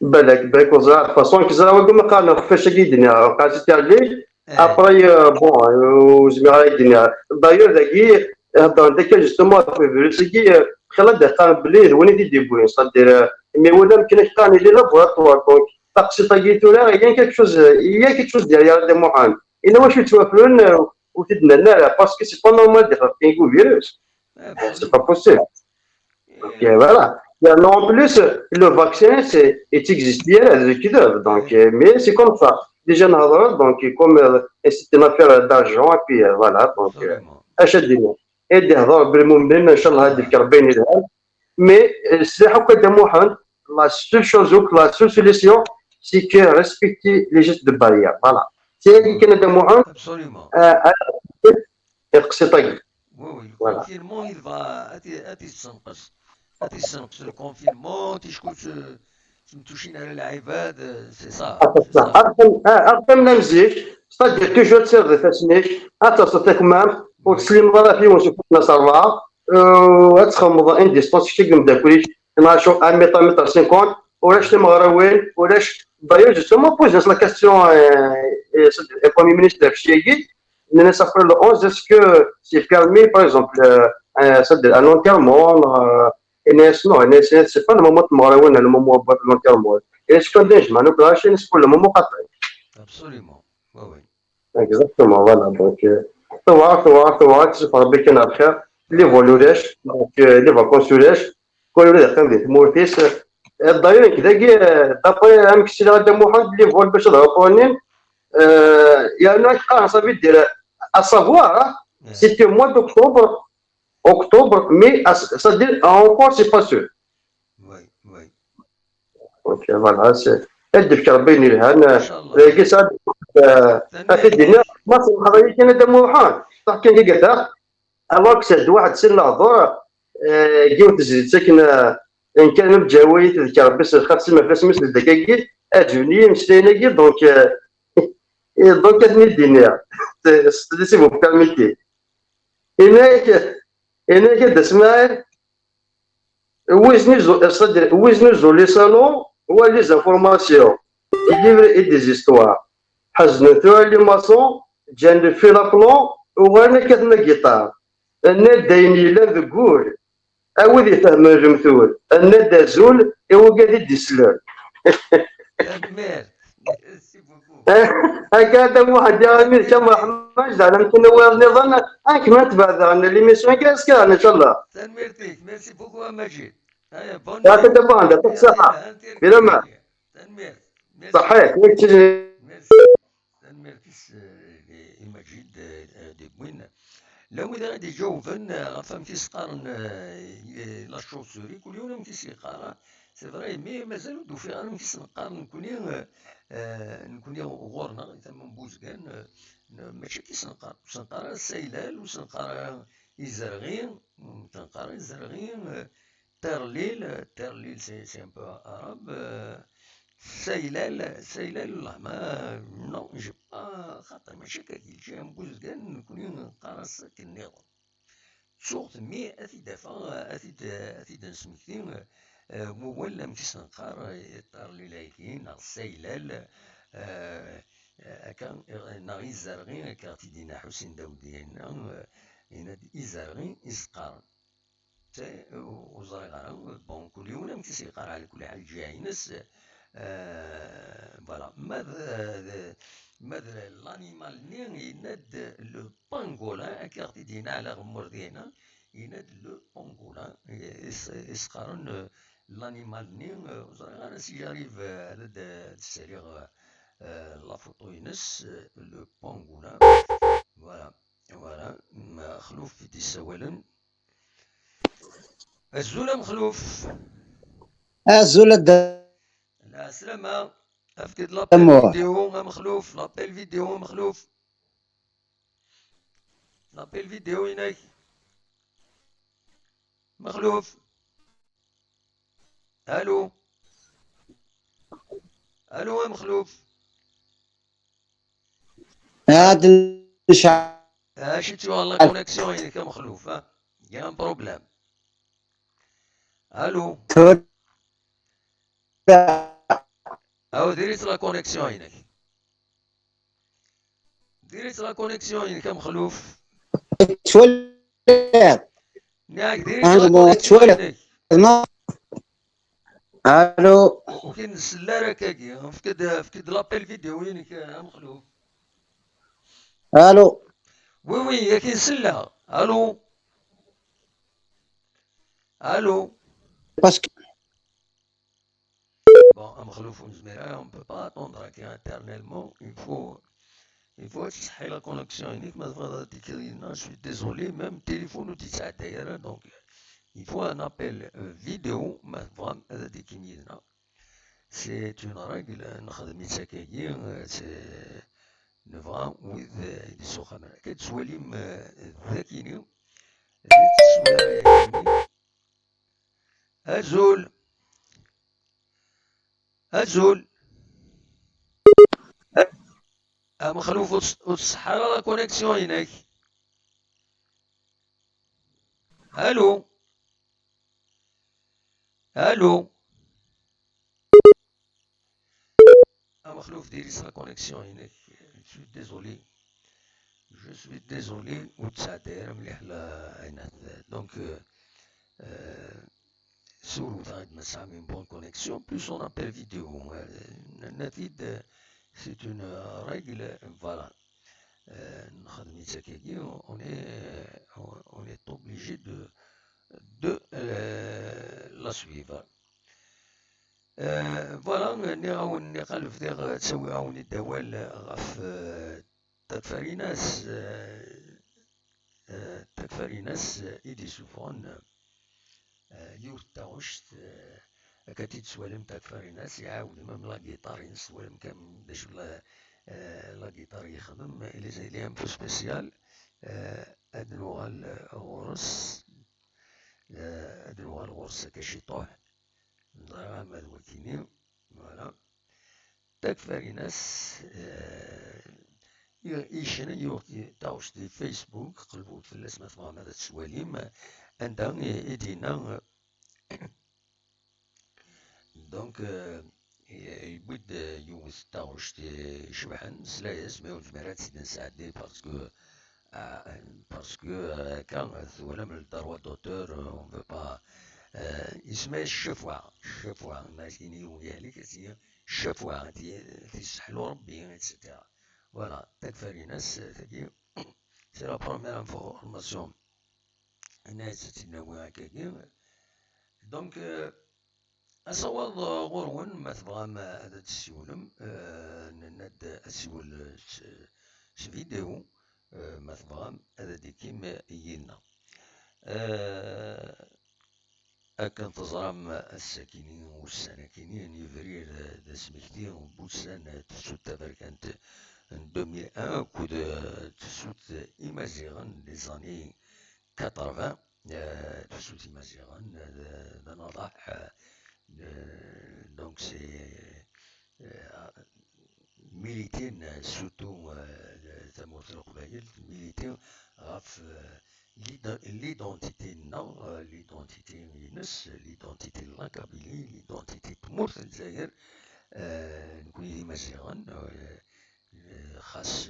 بالك وزعت فاصون كزاوي كما قالنا خفاش الدنيا قاعد تاع الليل ابري بون وزميرا الدنيا داير داكي هضر داك جوستومون في فيروسكي خلال دقائق بليل وين دي بوين صدير مي ولا يمكن كان لي لابوراتوار دونك تقصي طاقيتو لا غير كيك شوز ديال دي موحان إلا واش يتوافرون وتدنا لا باسكو سي با نورمال دير كاين فيروس سي با بوسيبل فوالا يعني en plus le vaccin c'est existe bien كذا donc mais c'est comme ça déjà نهضروا donc comme c'est une affaire d'argent et puis voilà donc اش الدنيا ادي هضر بالمؤمن ان شاء الله هذيك ربي يديرها مي السلاح هكا دموحان لا سول شوز لا سول سوليسيون سي كو ريسبكتي لي جيست دو باريير فوالا سي اللي كان دموحان يقصي طيب وي الكونفينمون يبغى تيسنقص الكونفينمون تيشكون تمتوشين على العباد سي صا اكثر من مزيج صدق توجور تسير فاسنيك اتصل تكمام وتسلم مرة فيه ونشوف الناس أربعة وتخمض ان ديستونس شتي قم داكوليش نشوف 1 متر 50 ولاش تمغرا وين ولاش دايوغ جوستومون بوز لا كاستيون البروميي مينيستر في الشيء الناس افرا لو 11 اسكو سي بيرمي باغ اكزومبل صدق ان انتيرمون الناس نو الناس سي با المومون تمغرا وين المومون لونتيرمون اسكو نجمع نوكلاش نسكو المومون قاطعين ابسوليومون وي اكزاكتومون فوالا دونك ثوار تشوف ربي كان بخير لي فولولاش دونك لي فاكونس ولاش كل ولاد خدام ديال مورتيس داير كدا دابري ام كسي غادا محمد لي فول باش هضروا يعني قال صافي دير اسافوار سيتي موا دوكتوبر Donc, mais c'est-à-dire, encore, c'est pas sûr. Oui, oui. Donc, voilà, c'est. الدف كربيني ان الهان شاء الله. كيس تنميرتك. افيدينا ما خرجت انا دم وحان تحكي لي قلت اواك سد واحد سن الهضور جيو تزيد ساكن ان كان بجاوي تذكر بس خاص ما فاس مثل الدكاكي اجوني مستيناكي دونك كتني الدنيا سي بو بيرميتي هناك هناك اسماعيل وزني زو لي صالون هو لي زانفورماسيون يليفر اي دي زيستوار حزنتو لي ماسون جان في لابلون وانا كتنا جيتار انا دايني لا ذكور أود يفهم الجمثول أنا دازول إوا قاعد يدسلون تنمير. ميرسي بوكو. هكذا واحد يا أمير كما حماش زعما يمكن هو النظام هاك ما تبع عن ليميسيون كاسكان إن شاء الله تنميرتك. ميرسي بوكو مجيد. هيا بون يا نوي. تدبر عندك يلا الصحة انتير بلا ما كيميليا. تنمير. ميرسي. صحيح وين تجي ميرسي. تنميرتس المجيد دي بوين. لو إذا غادي يجاوبن فهمتي سقارن لا شوسوري كل يوم تيسيقارا سي فري مي مازالو دو في انا كيسنقار نكوني غورنا ثم بوزكان ماشي كيسنقار سنقار السيلال وسنقار يزرغين تنقار يزرغين ترليل سي ان بو عرب سيلال والله ما نو جي با خاطر ماشي كاكيل شي بوزكان نكوني نقرا النظام سوغت مي اثي دافا اثي نسمكتي ولا متيسنقار يطار لايكين السيلال كان ناغي الزرغي كارتيدينا حسين داودينا هنا إزرغي إسقار وزرغا بون كل يوم متيسيقار على كل حال جاينس فوالا ماذا الانيمال ني يناد لو بانغولا كارتي دينا على غمر دينا يناد لو بانغولا يسقارن الانيمال ني زرا انا سي جاريف على السرير لا فوتو ينس لو بانغولا فوالا فوالا مخلوف في تساولا الزولا مخلوف الزول لا سلامة افتد لابيل الدموع فيديو مخلوف لابيل فيديو مخلوف لابيل فيديو هناك مخلوف الو الو مخلوف هاد الشعب شتي والله كونيكسيون هناك مخلوف يا ان بروبليم الو او ديريت لا كونيكسيون هناك ديريت لا كونيكسيون هناك مخلوف تولد ياك ديريت لا كونيكسيون تولد هناك ما الو وكاين السلارة كاكي فكد لابيل فيديو هناك مخلوف الو وي وي يا كاين سلة الو الو باسكو bon مخلوف ونزميرة on peut pas attendre éternellement il faut تصحي la connexion هناك ما تبغى تكرينا je suis désolé même téléphone تسعة دايرة donc il faut un appel vidéo ما تبغى هذا كيميلنا c'est une règle نخدم يتساكاكي c'est نبغى with السخانة كتسواليم ذاكيني زيد السوالة ياكيني أزول أزول مخلوف وتصحى لا كونيكسيون هناك الو الو مخلوف ديري لا كونيكسيون هناك جو سوي ديزولي وتسعة دايرة مليح هنا دونك سولو غاد ما سامي بون كونيكسيون بلوس اون ابل فيديو نفيد سي اون ريغل فوالا نخدم يتساكاكي on est obligé de la suivre فوالا ني قالف دير تسوي عاوني الدوال غف تدفريناس تكفى ناس إيدي سوفون يوث تاوشت كاتيت سوالم تكفى ناس يعاود مام لا جيتار ينسوالم كامل باش لا جيتار يخدم إلي زي لي ان بو سبيسيال أدنوغال غورس أدنوغال غورس كشيطوح نضرها ماد وكيني فوالا تكفى ناس يشن يوكي تاوش دي فيسبوك قلبو فلاس ما تفهم هذا السواليم عندها يدينا دونك يبود يوث تاوش دي شبحن سلايس ما وجمرات سيدنا سعدي باسكو كان ولا من الدروات دوتور اون بو با يسمى الشفوة ماشيني ويالي كتير الشفوة تيسحلو ربي اتسيتيرا فوالا تكفى ناس تاكي سي لا بروميير انفورماسيون هنا تتناوي هكاكي دونك أصوات غرون ما تبغى هذا تسيولم ناد أسيول فيديو ما تبغى هذا ديكيم يينا أكن تزرم الساكنين والساكنين يفرير دا سمكتي وبوسان تسوت تبركانت 2001 كود تسوت إمازيغان لي زاني 80 تسوت إمازيغان دا نضح دونك سي ميليتين سوتو تموت القبائل ميليتين غاف ليدونتيتينا ليدونتيتي ينس ليدونتيتي لانكابيلي ليدونتيتي تموت الجزائر نكون مزيغان خاص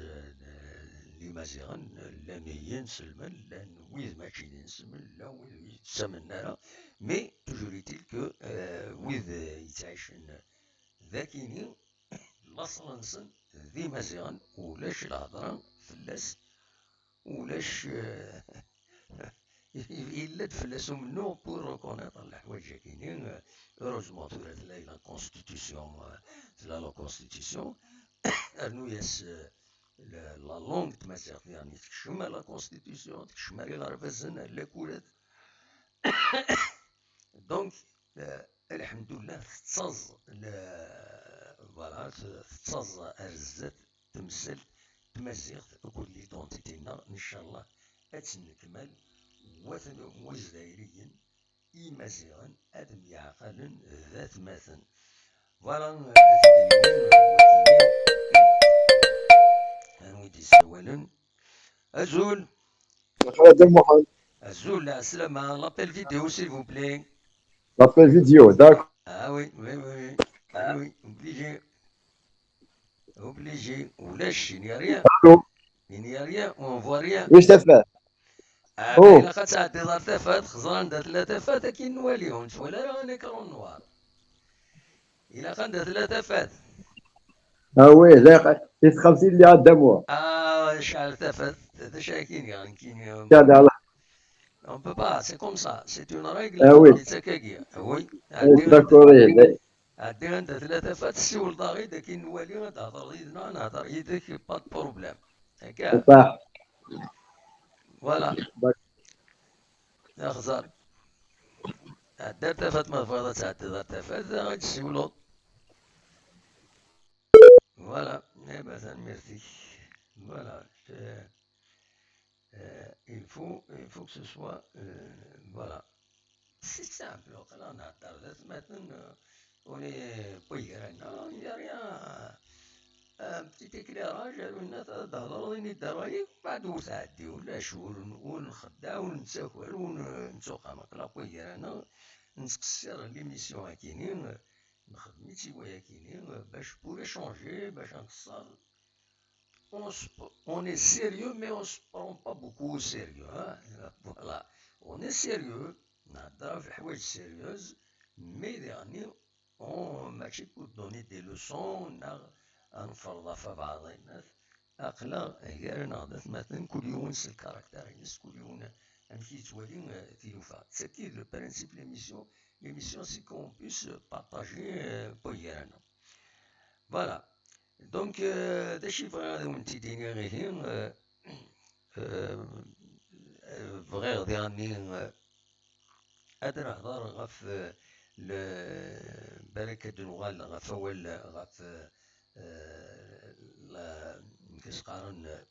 لي مزيغان لانيين سلمان لان ويذ ماشي نسمن لا ويذ يتسمن مي توجور يتيل كو ويذ يتعيشن ذاكيني لاصل نسن ذي مزيغان ولاش الهضره فلاس ولاش إلا تفلسوا منه بور ريكونيطر الحوايج كاينين هوروزمون تلاقي لا كونستيتيسيون لا كونستيتيسيون انو ياس لا لونغ تمازيغ يعني تكشم لا كونستيتيسيون تكشم لا رفزن لا كولات دونك الحمد لله تتصز فوالا تتصز ارزات تمثل تمازيغ كل ليدونتيتينا ان شاء الله اتنكمل وزدايريا إمازيغا أدم يعقل ذات ماثن فوالا أنويدي سوالا أزول أزول السلامة لابيل فيديو سيل فو بلي L'appel vidéo, d'accord. Ah oui, obligé, ولاش il n'y a rien, on voit rien. Oui, je t'ai fait. إلا تعدي دار تافات خزران دا ثلاثة فات كي نواليهم شوال راه نيكرون نوار إلا دا ثلاثة فات وي لا يتخلصي اللي عدا موا. شحال تافات هذا شاكين يعني كاين على on peut pas, c'est comme ça, c'est une règle oui. تسكاكية وي داكوري عدي عند ثلاثة فات السيول طاغي دا كي نوالي تهضر يدنا نهضر يدك با بروبليم هكا صح فوالا يا خزار عدار تافات ما فاضت تعدي دار تافات غادي تسيولو voilà مثلا merci voilà il faut que ce soit voilà c'est simple on a maintenant on est pas non il n'y a rien un petit éclairage الناس تهضر يدير بعد وتعدي ولا شهور ونخدع ونتساكل ونسوق مقلا بويا انا نسقسر ليميسيون كاينين نخدم تيوايا كاينين باش بور échanger باش نقصر on est sérieux mais on se prend pas beaucoup au sérieux hein? Voilà on est sérieux نهضر في حوايج سيريوز مي يعني on ماشي pour donner des leçons نفرضها في بعض الناس أقلا غير نهضر مثلا كل يوم نفس الكاركتر ينس كل يوم أمشي توالي تيلوفا سيتي لو برانسيب l'émission c'est qu'on puisse partager بويانا فوالا دونك هذا الشيء هذا وانت ديني غير بغير ديالني هذا نهضر غف بركة نوغال غف أول غف كيس قارن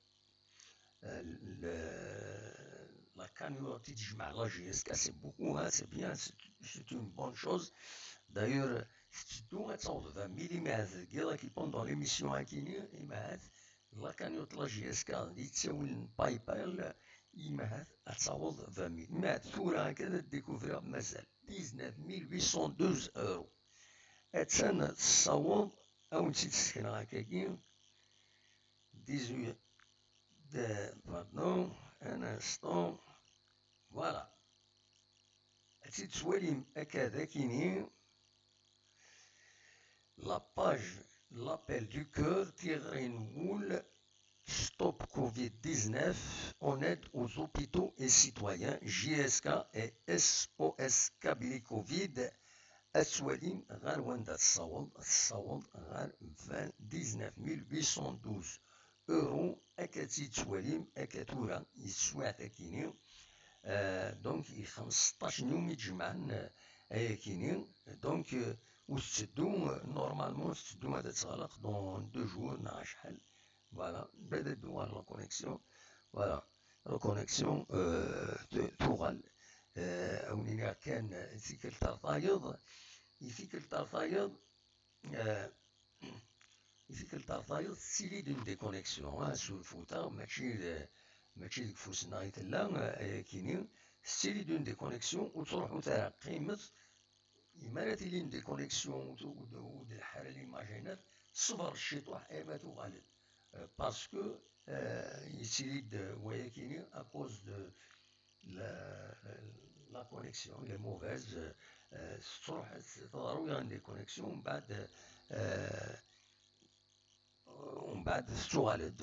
la communauté تجمع لا جي اس كا سي بوكو سي بيان سي اون بون شوز دايور تدو غتصاوب 20 ملي معاد كيلا كي بوندون ليميسيون هاكيني معاد لا كانيوت لا جي اس كا اللي تساوي باي بال معاد غتصاوب 20 ملي معاد ثورة هكذا ديكوفريها مازال 19802 اورو هاتسان تصاوب او نسيت تسكن هكاكي 18 pardon, un instant, voilà. تتسوالي هكذا كاينين la page l'appel du cœur تيغري نقول stop Covid-19 en aide aux hôpitaux et citoyens JSK et SOS Kabylie Covid السوالين غير وين تصاوب غير 19812 اورو اكاتي تواليم اكاتورا يسوى تاكيني دونك 15 يوم يتجمعن اياكيني دونك وتسدو نورمالمون تسدو هذا تغلق دون 2 جور نا شحال فوالا بدا دوار لا كونيكسيون فوالا لا كونيكسيون توغال اونينا كان فيك الترطايض يفيك الترطايض يفيك الترطايض سيلي دون دي كونيكسيون سو الفوتا ماشي ديك فوسنا يتلا كينين سيلي دون دي كونيكسيون وتروحو تاع قيمة يمالا تيلين دي كونيكسيون ود الحالة ليماجينات صبر الشيطوح ايباتو غالب باسكو يسيليد ويا كينين ابوز دو لا كونيكسيون لي موفيز تروح تضرو يعني كونيكسيون بعد ومن بعد تغالد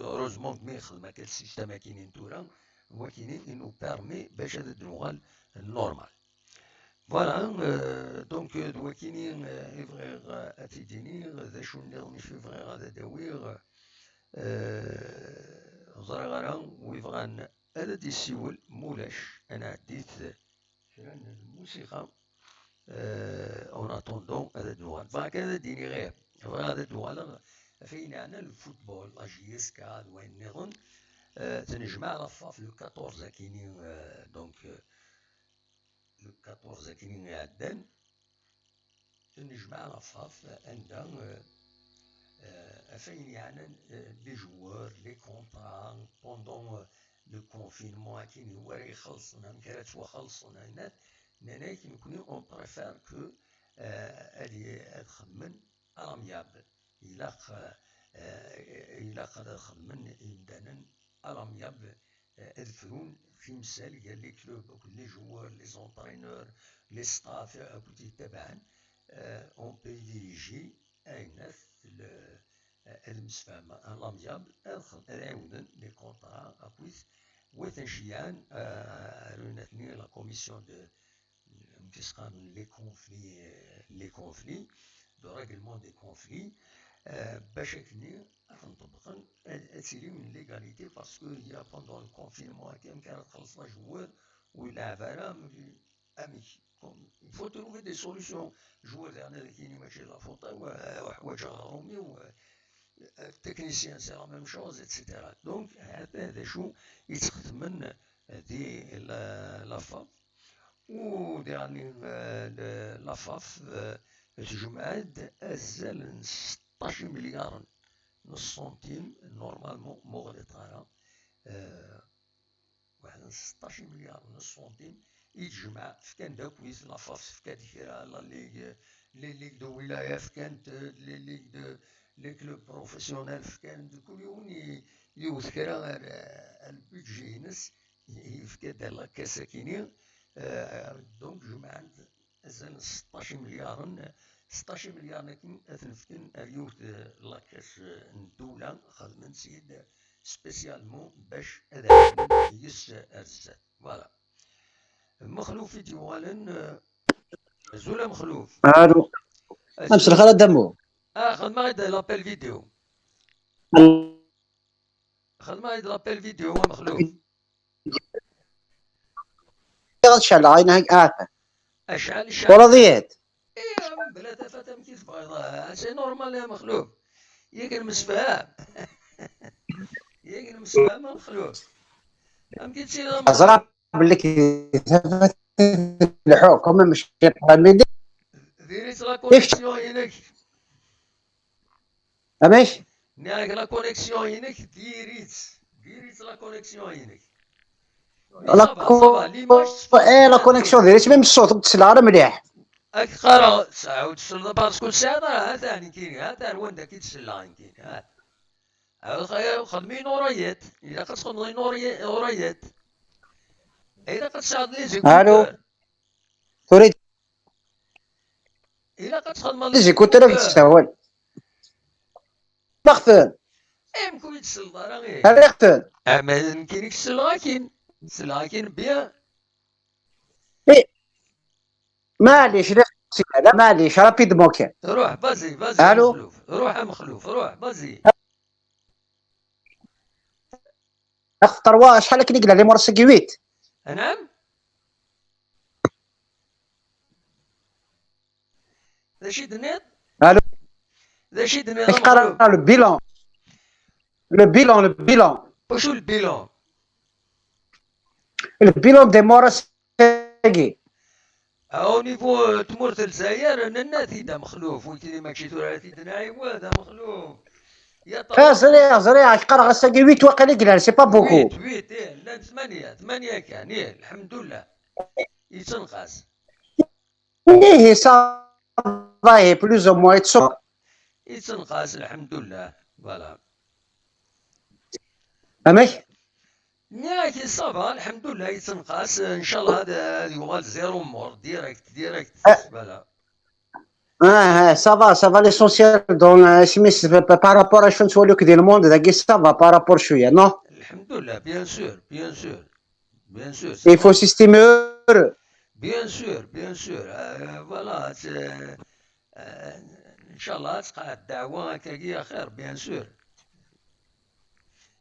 اوروزمون مي يخدم هكا السيستم كاينين تورا هو كاينين انو بيرمي باش هاد النوغال نورمال فوالا دونك دوا كاينين يفغيغ اتيديني ذا شو نيرني في فغيغ هذا داويغ زرغرا ويفغان هذا دي السيول مولاش انا عديت شران الموسيقى اون اتوندون هذا النوغال فهكذا ديني غير هذا النوغال فين عنا الفوتبول لا جي اس كا وين نظن تنجمع لفاف لو 14 كاينين دونك لو 14 كاينين عدان تنجمع لفاف عندها فين يعنا لي جوار لي كونطرا بوندون لو كونفينمون كاين هو راه يخلصنا مكرات وخلصنا هناك ناناك نكوني اون بريفير كو هادي تخمن الاميابل إلا قد خمن إمدانا ألامياب أذكرون في مثال قال لي كلوب لي جوار لي زونطرينور لي ستاف أكوتي تبعا أون بي ديريجي أيناث المسفامة ألامياب أعاودن لي كونطرا أكويت وتنشيان روناتني لا كوميسيون دو كيسقان لي كونفلي دو ريغلمون دي كونفلي باش كني تنطبقن تسيري من ليغاليتي باسكو هي بوندون الكونفينمون هكا كانت خلصنا جوار ويلعب على امي il faut trouver des solutions جوار تاعنا كاينين ماشي لا فوطا وحوايج رومي والتكنيسيان سي لا ميم شوز اتسيتيرا دونك هذا شو يتخدمن دي لافاف وديعني لافاف تجمعات ازال 16 مليار نص سنتيم نورمالمون مغلطة واحد 16 مليار نص سنتيم يتجمع فكان داك ويس لافاف فكانت كيرا لي ليغ دو ولاية فكانت لي ليغ دو لي كلوب بروفيسيونيل فكانت كل يوم يوث كرا البيدجي نس فكانت لا كاساكيني دونك جمعت ازال 16 مليار لكن اثنفكن اليوت لاكاس الدولة خدمن سيد سبيسيالمون باش هذا يس الزاد فوالا مخلوف ديوالن زولا مخلوف الو امس الخلا دمو خدمة غير لابيل فيديو خدمة غير لابيل فيديو مخلوف غتشعل عينها عارفة اشعل ولا ضيعت ايه بلا تفاهم كيف بغيضها سي نورمال يا مخلوق ياك المسفهام ياك المسفهام مخلوق ام كيتسير يا مخلوق زرع باللي كيثبت الحكم مش ميدي ديريت لا كيف كونيكسيون هناك ماشي نياك لا كونيكسيون هناك ديريت لا كونيكسيون هناك مي لا صافا ليماج تصفى لا كونيكسيون ديالي ميم الصوت تسلع راه مليح اك قرا عاود تسل باسكو الساعه ها ثاني كاين ها ثاني وين داك يتسلى كاين ها عاود خدمي نوريات الا كتخدمي نوريات الا كتشعل لي الو زيكوتور تريد الا كتخدم لي تجي كنت راك زيكوتور تستهول مختن يمكن يتسل راه غير هذا يختن اما يمكن يتسل غاكين السل كاين بيان معليش لا معليش رابيدمون كان روح بازي يا الو مخلوف روح يا مخلوف روح بازي اختار واش شحال كني قال لي مور سكويت نعم ذا شي دنيط الو ذا شي دنيط اش يا قرا مخلوف وشو البيلون البيلون دي مور سكي او نيفو تمورت الجزائر انا ناثي دا مخلوف ويتي ماشي تورا تيدنا ايوا دا مخلوف يا طلع زريع اش قرا سكويت واقيلا قال سي با بوكو ويت ايه لا ثمانية كان ايه الحمد لله يتنقص ايه صافي بلوز او موان يتنقص الحمد لله فوالا ماشي ياك صافا الحمد لله يتنقص ان شاء الله هذا يوغال زيرو مور ديريكت فوالا سافا ليسونسيال دون سميس بارابور اشون توليك ديال الموند داكي سافا بارابور شويه نو الحمد لله بيان سور il faut système heureux بيان سور فوالا ان شاء الله تقع الدعوه هكاكيا خير بيان سور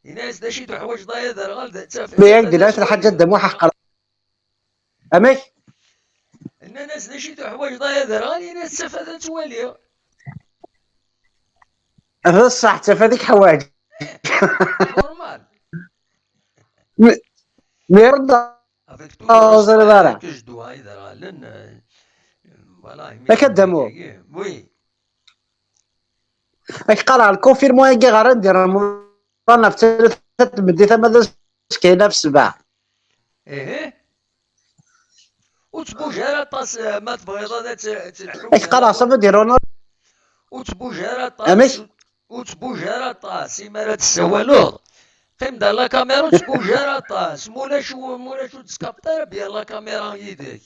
الناس دا شي حوايج ضايع دار غال بيان ديالات الحاجه دمو حق اماك الناس دا شي حوايج ضايع دار غال الناس استفادت توالي بصح حتى في هذيك حوايج نورمال ميردا افيك تو زربارة que je dois دار غال فوالا كدمو وي اش قرا الكونفيرمون كي غير ندير رانا في ثلاثه بديت ماذا كاينه في 7 ايه وتبوجها طاس مات بيضاء تلحلو اش قرا صافي نديرو وتبوجها اماش طاس وتبوجها طاس سيمارة السوالور قيم دار لا كاميرا وتبوجها طاس مولاش تسكابتر بيا لا كاميرا يديك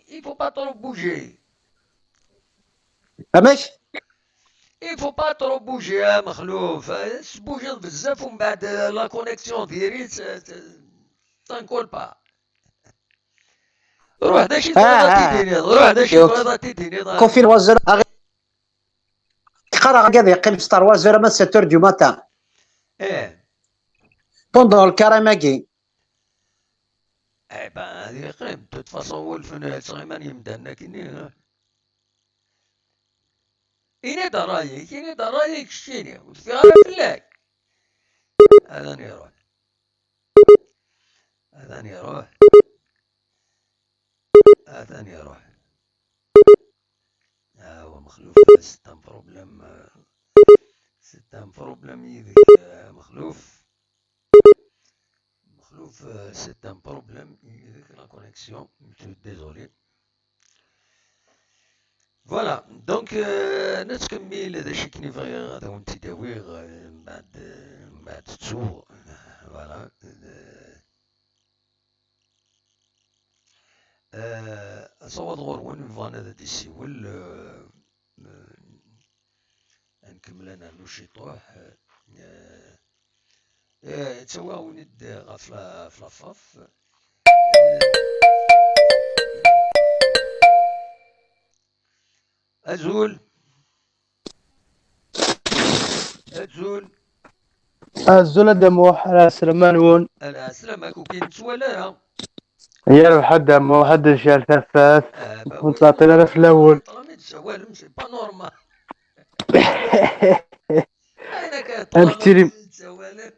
il faut pas trop bouger اماش il faut pas trop bouger يا مخلوف تبوجي بزاف ومن بعد لا كونيكسيون ديالي تنكول با روح داكشي تيديني كونفير وزر قرا كاع يقيم ستار وزر ما 7 دو ماتان ايه بوندون الكراماكي با هذه قيم توت فاصون هو الفن صغيمان يمدنا كيني إني درايك شتيني وتفي غير فلاك هذا يروح ها هو مخلوف ستان بروبلم يديك مخلوف c'est un problème avec la connexion, je suis désolé. Voilà, donc نتكمل هذا الشيء كني بغي هذا هو نتداوي بعد تسوق فوالا صوت غور وين فان هذا ديسيول نكمل انا لو شيطوح تسوى ونيد غفلة فلافاف أزول الزول دموح على سلمان ون السلام عليكم كاين تسوى لا يا حد ما حد شال ثفاث وي ونتعطينا أنا في الأول. طراميد سوالم سي با نورمال. انا أمشي كطراميد سوالم.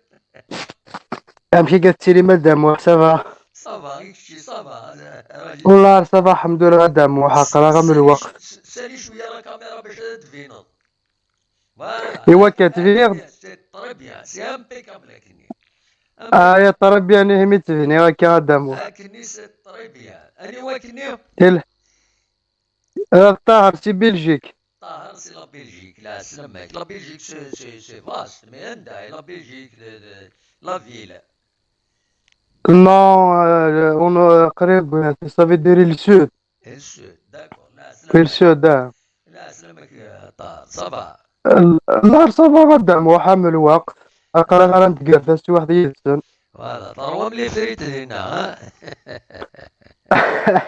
أمشي كتشري مدام صافا. صافا يكشي صافا راجل. والله صافا الحمد لله مدام وحقرا غير من الوقت. سالي شويه لا كاميرا باش تفينا. فوالا إوا كتفيغ. سي طري بيان سي امبيكابل هاكني. يا طرب يعني همي تفيني هاكا مدام. هاكني سي طري بيان. اني واكني. طاهر سي بلجيك. طاهر سي لا بلجيك. لا سلمك لا بلجيك سي فاست مي عندها لا بلجيك لا فيلا. Non, on قريب ça veut dire le sud. السود داكور. لا في سلمك. السود لا سلمك يا طاهر صافا. النهار صافا غدا وحامل الوقت أقرا غير نتقرفس شي واحد يتسن. فوالا طروه ملي فريت هنا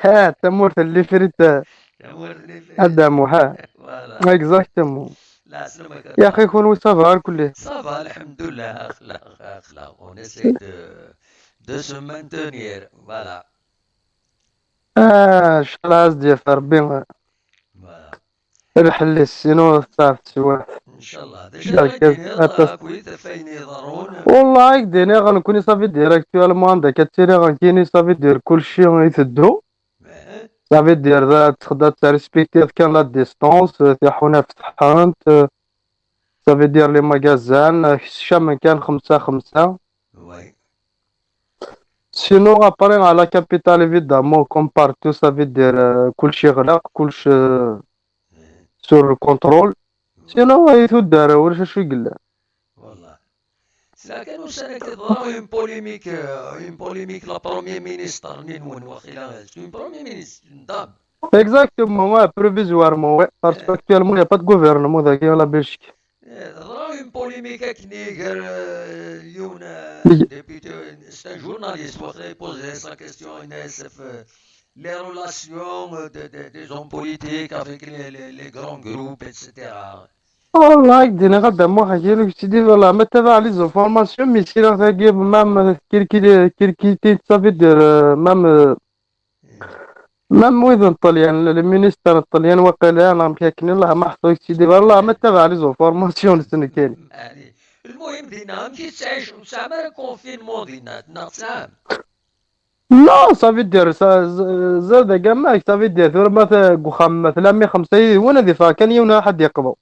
ها. تمورت اللي فريت تمور اللي فريت. هذا موحا. فوالا. اكزاكتومون. لا سلمك يا أخي يكون صافا الكل. صافا الحمد لله اخلاق on essaie de se maintenir voilà. شحال عاز ديال ربي فوالا الحل سينو صافي سوا. ان شاء الله. ديجا شارك غادي كويت فاين يضرون. والله هكذا غنكوني صافي ديريكتوالمون عندك كتيري غنكيني صافي دير كلشي يتدو. صافي دير تقدر تريسبكتي كان لا ديستونس تيحونا فتحانت صافي دير لي ماغازان الشام كان 5 وي. سينو ابري على كابيتال ايفيدامون كوم بارتو صافي دير كلشي غلق كلشي سور كونترول. سينو يتودار واش شو يقول. والله سلا كانوا سنة تضرب اون بوليميك لا بروميير مينيستر نينون واخيلا اون بروميير مينيستر نداب. Exactement, ouais, provisoirement, ouais. Parce qu'actuellement, il n'y a pas de gouvernement dans la Belgique. ضرب اون بوليميك هكني قال اليوم ديبيتي سي ان جورناليست وقت يبوزي سا كيستيون الناس في لي ريلاسيون دي زون بوليتيك افيك لي غران جروب اتسيتيرا. والله دينا غدا مو حكي لك تدير والله ما تبع لي زونفورماسيون مي سي راه تجيب مام كيركيتي صافي دير مام ويذ الطليان المينيستر الطليان وقيلا انا مكاكني الله ما حطوك تدير والله ما تبع لي زونفورماسيون السنه كاين. يعني المهم دينا كي تعيش وسامر كونفينمون دينا تسام. لا صافي دير زاد كاع ماك صافي دير ثورما وخام مثلا 105 وانا دفاع كان يونا حد يقبض.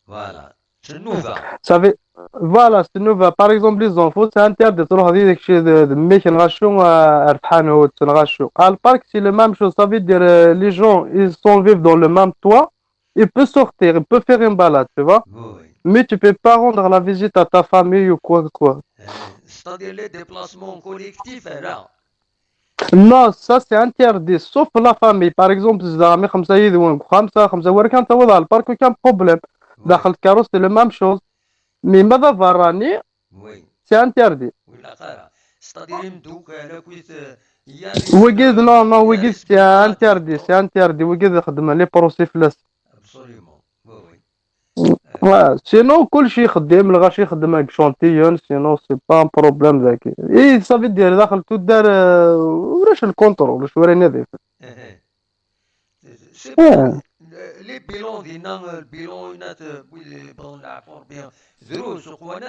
فوالا شنوفا صافي فوالا سنوفا باغ اكزومبل لي زونفو سي انتردي تروح ديك الشيء ميك نغشو ربحان هو تنغشو البارك سي لو ميم شوز صافي دير لي جون ils sont vivent dans le même toit il peut sortir il peut faire une balade tu vois mais tu peux pas rendre la visite à ta famille ou quoi que quoi. c'est-à-dire les déplacements collectifs là. Non, ça c'est interdit, sauf la famille. Par exemple, si tu as 5 يدوين 5 وركان توضع البارك وكان بروبليم داخل الكاروس c'est le même chose. مي ماذا براني سي انتردي. ولا قرا c'est-à-dire يمدوك على كويت وقيد نو وقيد سي انتردي وقيد يخدم لي بروسي فلاس. ابسوليومون سينو كلشي يخدم الغاشي يخدم هاك شونتيون سينو سي با ان بروبليم ذاك اي صافي دير داخل تو دار ولاش الكونترول واش وراني نظيف. لي بيلون ديالنا البيلون ينات بون العفور بيان دروس وقوانات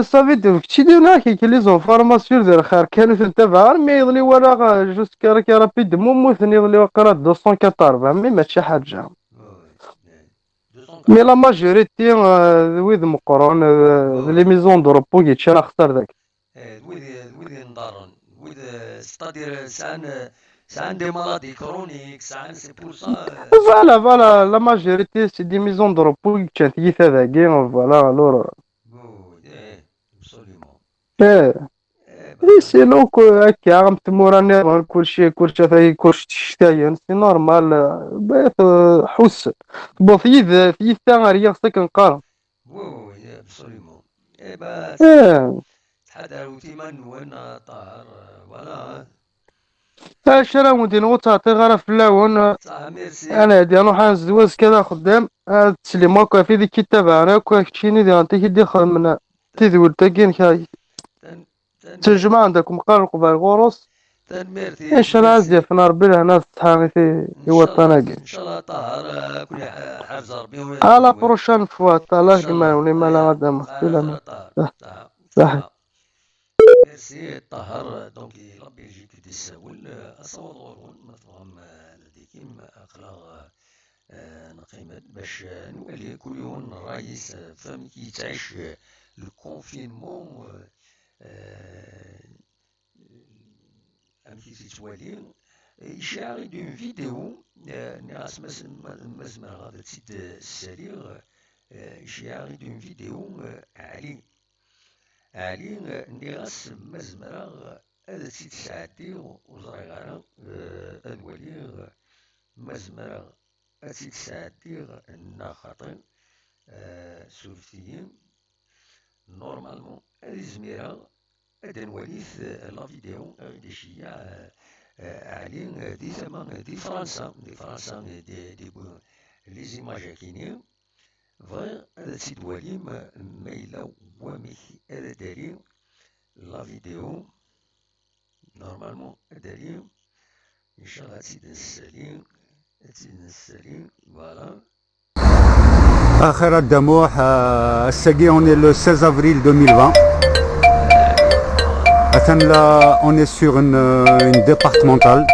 صافي دير كشي ديالنا كي لي زونفورماسيون ديال خير كانوا تنتبع مي يضلي ورا جوسكا راكي رابيد موثني يضلي وقرا 240 مي ماشي حاجه. مي لا ماجوريتي ويد مقرون لي ميزون دو روبو كيتشرا خسر داك ويد نضرن ويد ستادير سان دي مالادي كرونيك سان سي بور سا فوالا لا ماجوريتي سي دي ميزون دو روبو كانت تيثا داكي فوالا لور اي سينو هكا غنتموراني كلشي كلشي تشتاين سي نورمال بغيت حس بوثيذ ثيثا ريا خصك نقارن. وي ابسوليومون اي با تحضروا تيما نوان طاهر فوالا اش راه ودي نغوت غير في اللون. انا هادي نروح نزواز كذا خدام تسليم في ذيك التبع انا كلشي ندير انت كي دير من تيذول تاكين كاي تنجمع عندكم قارق فيغوروس تنميرتي ايش العزية في نار بلا ناس تحاغي في وطناقي ان شاء الله طاهر كل حافظ ربي على بروشان فوا طالع شاء كما الله وني ما لا غدا على مختلة خير ما طاهر طاهر صحيح ميرسي طاهر دونك ربي يجيك تساول اصوات غورون مفهوم لديكم اخلاق نقيمة باش نولي كل يوم الرئيس فهم كي تعيش الكونفينمون ام كي تتوالي يشاغي دون فيديو ناس مزمر غادي تسيد السرير يشاغي دون فيديو علي نيغاس مزمرة هذا تسيد ساعتي وزريغارة الولي مزمرة تسيد ساعتي ناخاطر سورتيين نورمالمون هذه زميرة هذا نوليث لا فيديو غادي شيا علي دي ثمن دي فرنسا دي لي زيماج كاينين فغي هذا تسيد ولي مايلا وميكي هذا داري لا فيديو نورمالمون داري ان شاء الله تسيد نسالي فوالا آخر الدموع الساقي on est le 16 avril 2020 là on est sur une départementale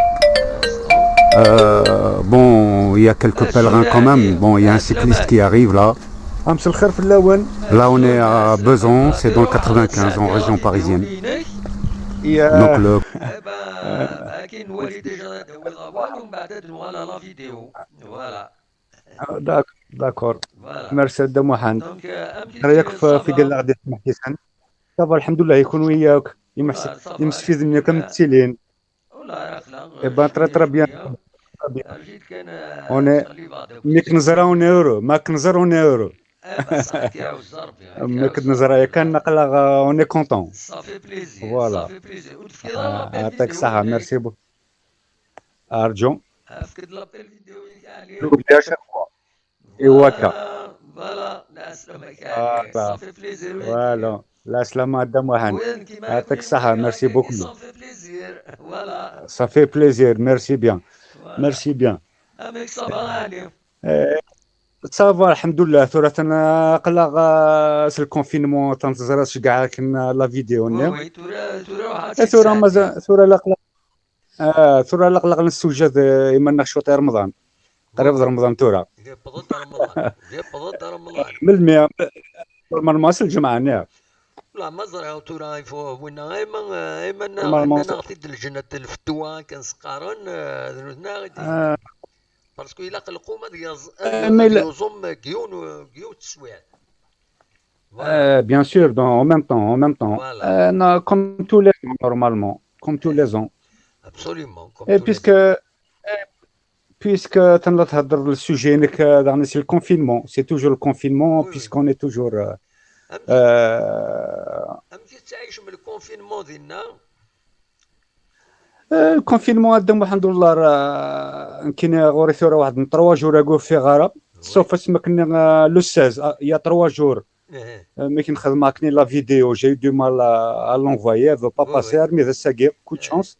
bon il y a quelques pèlerins quand même bon il y a un cycliste qui arrive là là on est à Besançon c'est dans le 95 en région parisienne donc le داكور ميرسي دموحان رايك في قال غادي تسمح حسن صافا الحمد لله يكون وياك يمس في ذنيا كمثلين ايبا ترى بيان اون ميك نزرا اون اورو ماك نزر اون اورو ميك نزرا كان نقلا اون كونطون فوالا يعطيك الصحة ميرسي بو ارجو ايواكا فوالا لا سلامة دموحان يعطيك الصحة ميرسي بوكو صافي بليزير ميرسي بيان ميرسي بيان صافا الحمد لله ثورة انا قلا سي الكونفينمون تنتظرش كاع كنا لا فيديو نيم ثورة مازال ثورة لا قلق ثورة لا قلق نستوجد اما نخشوط رمضان قريب رمضان ثورة من المية المرماس الجمعة نعم لا مزرعة تورا وين ايما نغطي الجنة الفتوى كنسقارن ذنوثنا باسكو إلا قلقوا ما يوزم كيو تسويع bien sûr en même temps comme tous les ans normalement comme tous les ans absolument et puisque tu as تهضر السوجي انك دعني سي الكونفينمون سي توجور الكونفينمون puisqu'on est toujours كي تعيش من الكونفينمون ديالنا الكونفينمون هذا الحمد لله راه كاين غوري ثوره واحد من 3 جور اكو في غرب سوف اسمك كنا لو 16 يا 3 جور مي كنخدم ماكني لا فيديو جاي دو مال ا لونفويي فو با باسي ارمي ذا ساكي كو تشانس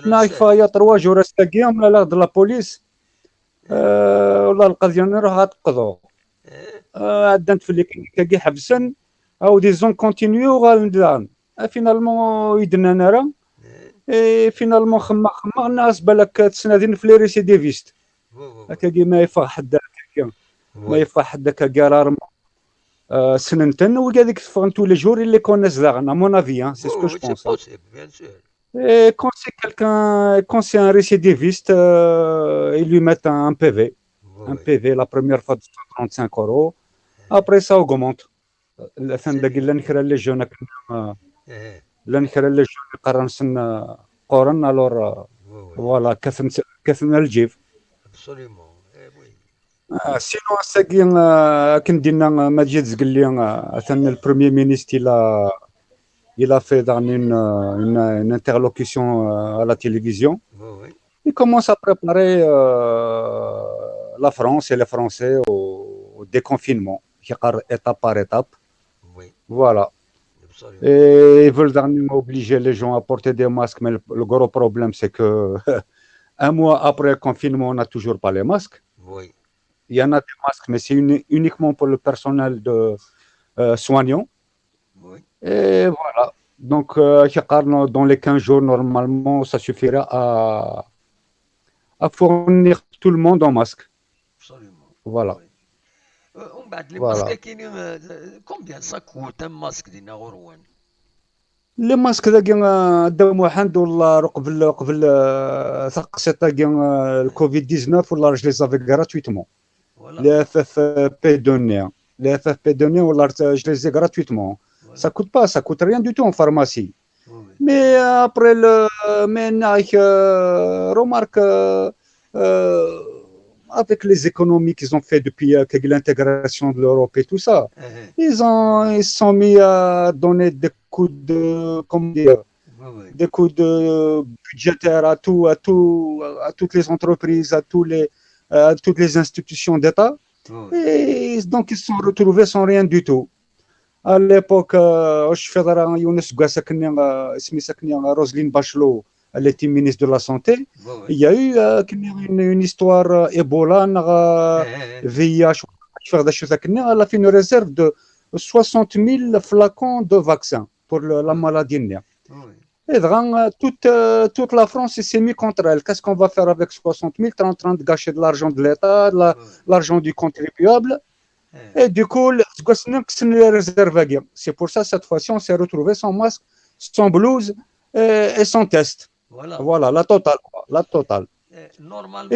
نايفا يا 3 جور ساكي ولا لا د لا بوليس والله القضيه نروح تقضوا عدنت في اللي كاكي حبسن او دي زون كونتينيو غندان فينالمون يدنا نرا فينالمون خما الناس بالك تسنادين في لي ريسيديفيست هكاكي ما يفرح حد ما يفرح حد كقرار سننتن وكاديك تفرنتو لي جور اللي كون زاغن ا مون افي سي سكو جو بونس quand c'est quelqu'un quand c'est un récidiviste ils lui mettent un PV la première fois de 135 euros après ça augmente الثان داك الا نكرا لي جون لا نكرا لي جون قرن سن قرن الور فوالا كثمنا الجيف سينو ساكين كندينا ما تجي تقول لي ثان البريمير مينيستر il a fait dans une interlocution à la télévision. Il commence à préparer la France et les Français au déconfinement, étape par étape. Voilà. Et ils veulent dernièrement obliger les gens à porter des masques, mais le gros problème, c'est que un mois après le confinement, on n'a toujours pas les masques. Oui. Il y en a des masques, mais c'est uniquement pour le personnel soignant. Oui. Et voilà. Donc, dans les 15 jours, normalement, ça suffira à fournir tout le monde en masque. Absolument. Voilà. Oui. Les Voilà. masques, combien ça coûte un masque دينا غروان؟ لي ماسك داكي داهم $1 قبل ثقست داكي الكوفيد 19 ولا je les avais gratuitement. Les FFP donnés, je les ai gratuitement. Ça coûte pas, ça coûte rien du tout en pharmacie. Mais après remarque avec les économies qu'ils ont fait depuis l'intégration de l'Europe et tout ça, ils se sont mis à donner des coups de, comment dire, des coups de budgétaires à toutes les entreprises, à toutes les institutions d'État. Et donc ils se sont retrouvés sans rien du tout. À l'époque, Roselyne Bachelot, elle était ministre de la Santé. Il y a eu une histoire Ebola, VIH. Elle a fait une réserve de 60 000 flacons de vaccins pour la maladie. Et toute la France s'est mise contre elle. Qu'est-ce qu'on va faire avec 60 000? Tu es en train de gâcher de l'argent de l'État, l'argent du contribuable. Et du coup, c'est pour ça, cette fois-ci, on s'est retrouvé sans masque, sans blouse et sans test. Voilà, la totale. Normalement,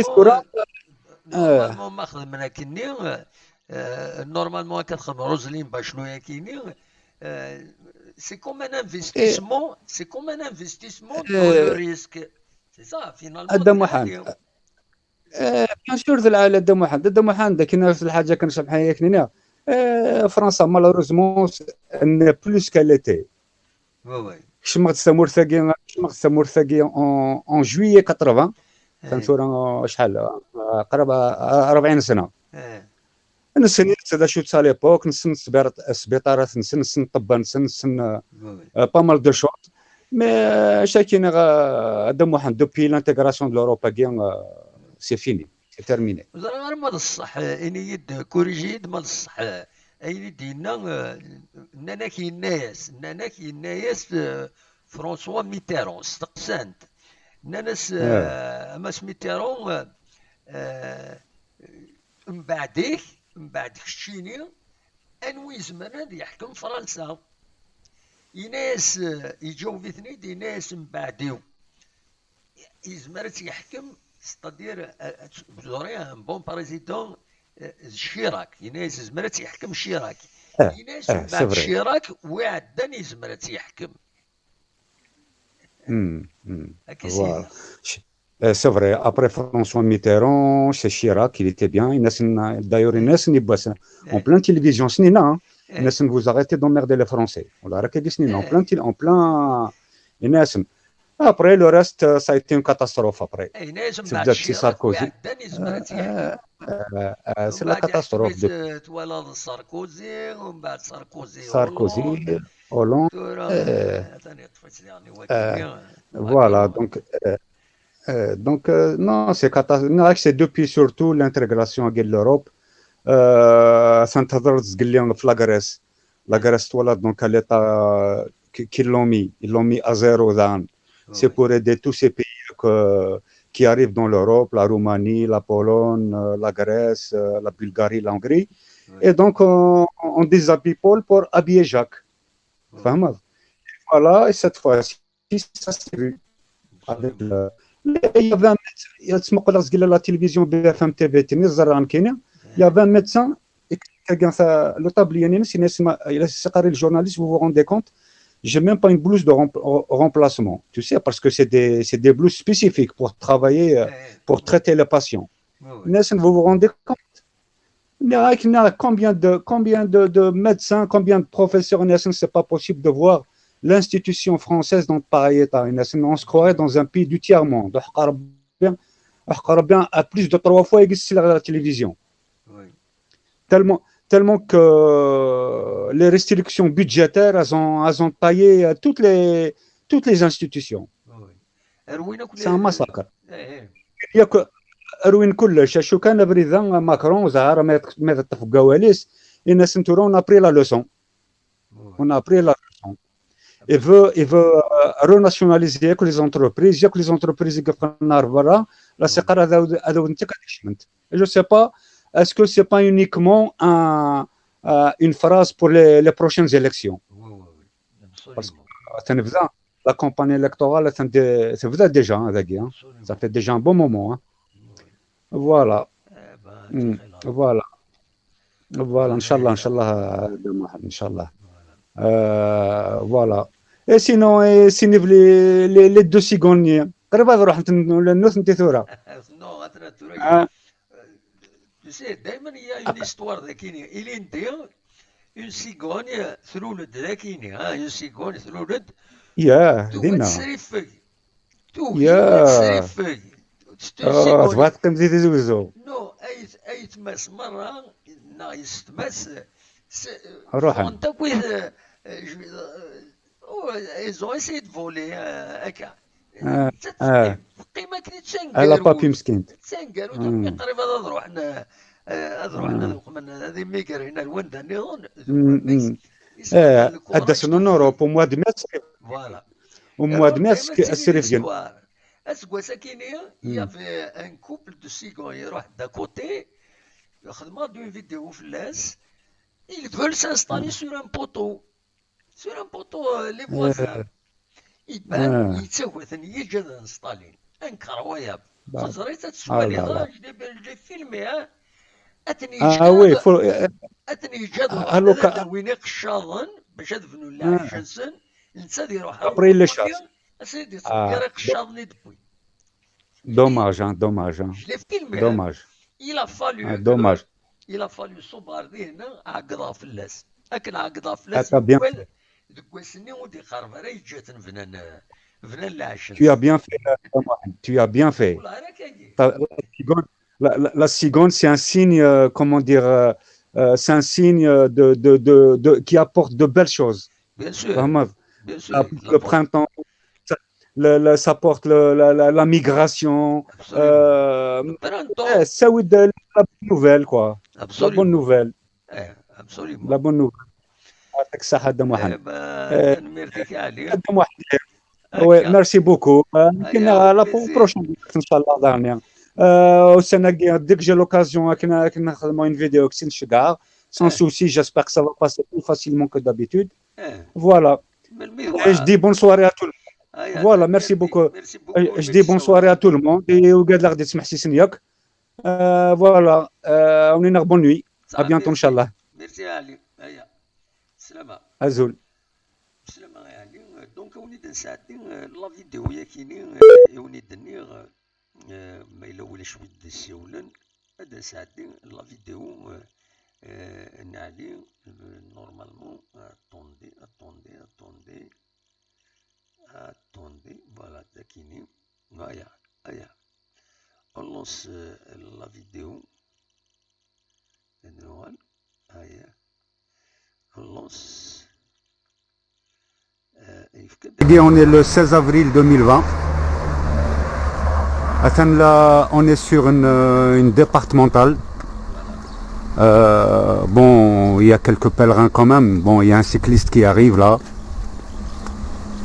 normalement, Roselyne Bachelot, c'est comme un investissement, dans le risque. C'est ça, finalement. بيان سور ذا العائله دم واحد كاين نفس الحاجه كنشرح حياك هنا فرنسا مالوروزمون ان بلوس كاليتي شمغت سمورثاقي اون جويي 80 كنصور شحال قرب 40 سنه نسن هذا شو تسا ليبوك نسن السبيطارات نسن الطب نسن با مال دو شوت مي شاكين دم واحد دوبي لانتيغراسيون دو لوروبا c'est fini, c'est terminé. غير ما الصح اني يد كوريجيد ما الصح اي دينا نانا كي الناس فرانسوا ميتيرون استقسانت ناس اماس ميتيرون من بعدك الشيني انوي زمان يحكم فرنسا يناس يجوا في ثني دي ناس من بعديو يزمرت يحكم c'est-à-dire vous aurez un bon président Chirac يناس زمرت يحكم شيراك يناس من بعد شيراك وعدن يزمرت يحكم Voilà. C'est vrai, après François Mitterrand, c'est Chirac, il était bien. D'ailleurs, en plein télévision, vous arrêtez d'emmerder les Français. En plein. Après, le reste, ça a été une catastrophe après. C'est Sarkozy. C'est la catastrophe. Sarkozy, Hollande. Voilà, donc non, c'est depuis surtout l'intégration de l'Europe. La Grèce, voilà, donc à l'état qu'ils l'ont mis. Ils l'ont mis à zéro. C'est pour aider tous ces pays qui arrivent dans l'Europe, la Roumanie, la Pologne, la Grèce, la Bulgarie, la Hongrie. Et donc, on déshabille Paul pour habiller Jacques. Voilà, et cette fois-ci, ça s'est vu. Avec il y avait un médecin, la télévision BFM TV, il y avait un médecin, le tablier, le journaliste, vous vous rendez compte, j'ai même pas une blouse de remplacement, tu sais, parce que c'est des blouses spécifiques pour travailler, pour traiter les patients. Vous vous rendez compte? Combien de médecins, combien de professeurs, c'est pas possible de voir l'institution française dans pareil état. On se croirait dans un pays du tiers-monde. À plus de 3 fois la télévision. Tellement tellement que les restrictions budgétaires, elles ont taillé toutes les institutions. C'est un massacre. Il y a que أروين كلش شو كان بريزان ماكرون زهر ما تفق كواليس الناس نتورا on a pris la leçon. On a pris la leçon. Il veut renationaliser les entreprises. Il y a que les entreprises qui font برا لا سقر هذا انت كتشمنت. Je sais pas est-ce que c'est pas uniquement une phrase pour les prochaines élections. Parce que la campagne électorale ça vous a déjà ça fait déjà un bon moment hein. Voilà. Voilà. Voilà, Inch'Allah, Inch'Allah. Voilà. Et sinon, les deux cigognes. قريبا نروح للنوث انت ثورة. Tu sais, دائما il y a une histoire de Kenya. Il est une cigogne ثلولد ذاكيني une cigogne ثلولد. ياه دينا. تسريفك. تسريفك. تبغى تقيم زيد زوزو. نو اي تماس مرة نايس تماس. روح. انت كويس ils ont essayé de voler هكا. قيمة كي تسنقر. على بابي مسكين. تسنقر قريبا أذروحنا من هذه ميكر هنا الوندا نظن. هذا سنو نوروب ومواد ميرس. فوالا. ومواد ميرس السريفين. أسقوا ساكينية يافي ان كوبل دو سيغون يروح دا كوتي يخدم دون فيديو في اللاس. ils veulent s'installer sur un poteau. Sur un poteau les voisins. يبان يتسوثن يجد انستالين انكروياب خزريت تسوالي ضاج دي فيلمي اتني اتني جدو وين قشاضن باش ادفنوا الله شنسن نسى يروح ابري لي شاس اسيدي صغير قشاضني دبوي دوماج دوماج دوماج دوماج il a fallu صباردي هنا عقضا فلاس اكن عقضا فلاس Tu as bien fait, tu as bien fait. La cigogne, c'est un signe, comment dire, c'est un signe qui apporte de belles choses. Bien sûr. Bien sûr. Le printemps, ça apporte la migration. Ça oui, la bonne nouvelle, quoi. Absolument. La bonne nouvelle. Absolument. La bonne nouvelle. يعطيك الصحة دم واحد. وي ميرسي بوكو. يمكن لا بروشين ان شاء الله دارنيا. والسنة dès que j'ai l'occasion كنا نخدموا une vidéo كسين شكار sans souci, j'espère que ça va passer plus facilement que d'habitude. Voilà. Je dis bonne soirée à tout le monde. Voilà, merci beaucoup. Je dis bonne soirée à tout le monde et وقاد لا غادي تسمح سي سنياك. Voilà, ونينا bonne nuit. À bientôt inchallah. Merci Ali. سلامة أزول سلامة يعني دونك ونيد نساعدين لا فيديو ياكيني ونيد نيغ ما يلول شوية السيولن هذا نساعدين لا فيديو نعلي نورمالمون اتوندي فوالا داكيني هيا اونلونس لا فيديو نوال هيا On est le 16 avril 2020. Là, on est sur une départementale. Bon, il y a quelques pèlerins quand même. Bon, il y a un cycliste qui arrive là.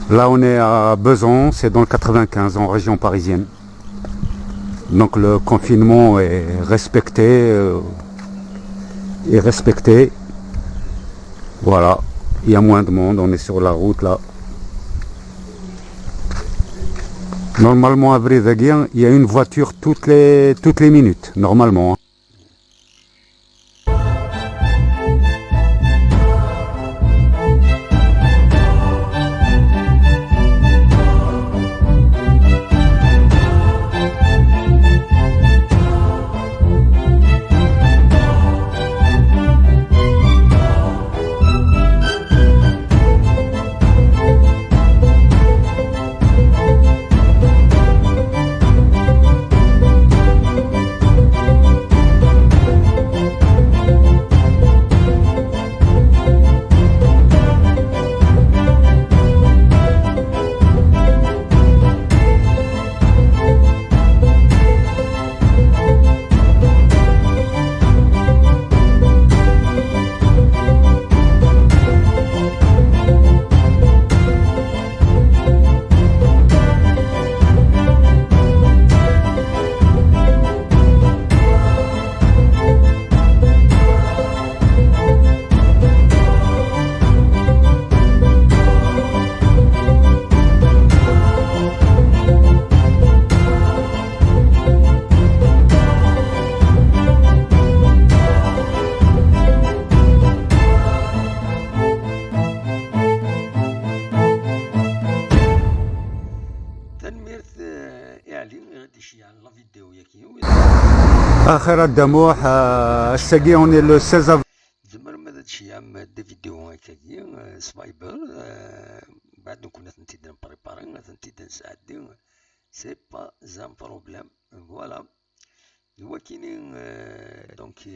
Là, on est à Besançon, c'est dans le 95, en région parisienne. Donc le confinement est respecté. Voilà, il y a moins de monde, on est sur la route là. Normalement à Brézaguien, il y a une voiture toutes les minutes, normalement. درت اعلان غادي شي على لا فيديو ياكي اخر الدموح الساقي اوني لو 16 زمر ما درت شي عام دي فيديو هكاكي سبايبر بعد كنا تنتيد نبريباري تنتيد نساعدي سي با زان بروبليم فوالا هو كاينين دونك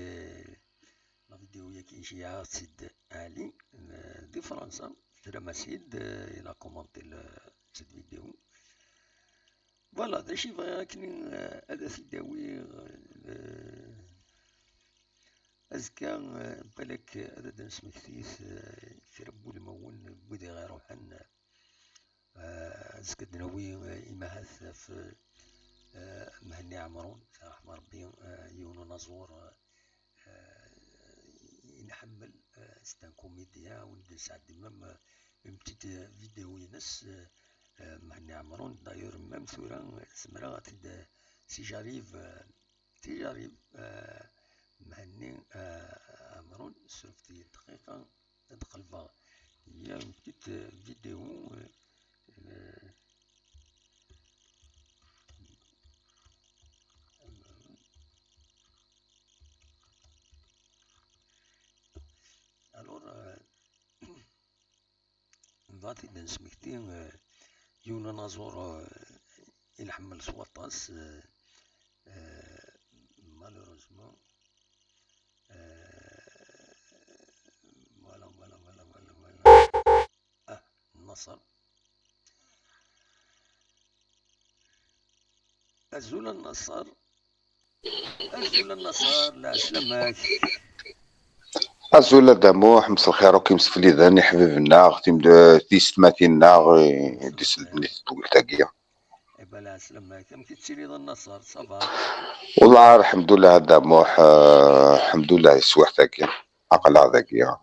لا فيديو ياكي شي عام سيد علي دي فرنسا درا سيد الى كومونتي سيد فيديو فوالا داشي كاينين هذا سيداوي أزكى بالك هذا نسمكتيس في ربو المون بودي غير روحنا أزكى دناوي إماهات في مهني عمرون رحمة ربي يونو نزور ينحمل ستان كوميديا ولد سعد مام بتيت فيديو ينس مهني عمرون دايور مام ثورا سمرا سي جاريف مهني عمرون سرفتي دقيقة ندخل فا هي بتيت فيديو الور فاتي نسمكتي يونا نازور ينحمل سواطاس مالوروزمون فوالا النصر أزول النصر لا سلامك أزول دموح مسا الخير وكي مسفلي ذاني حبيبنا اختي ديس ماتينا ديس البنيت تقول تاقيا إبا لا سلامك كم كتسيري ذا النصر صبا والله الحمد لله دموح الحمد لله يسوح تاقيا أقلع تاقيا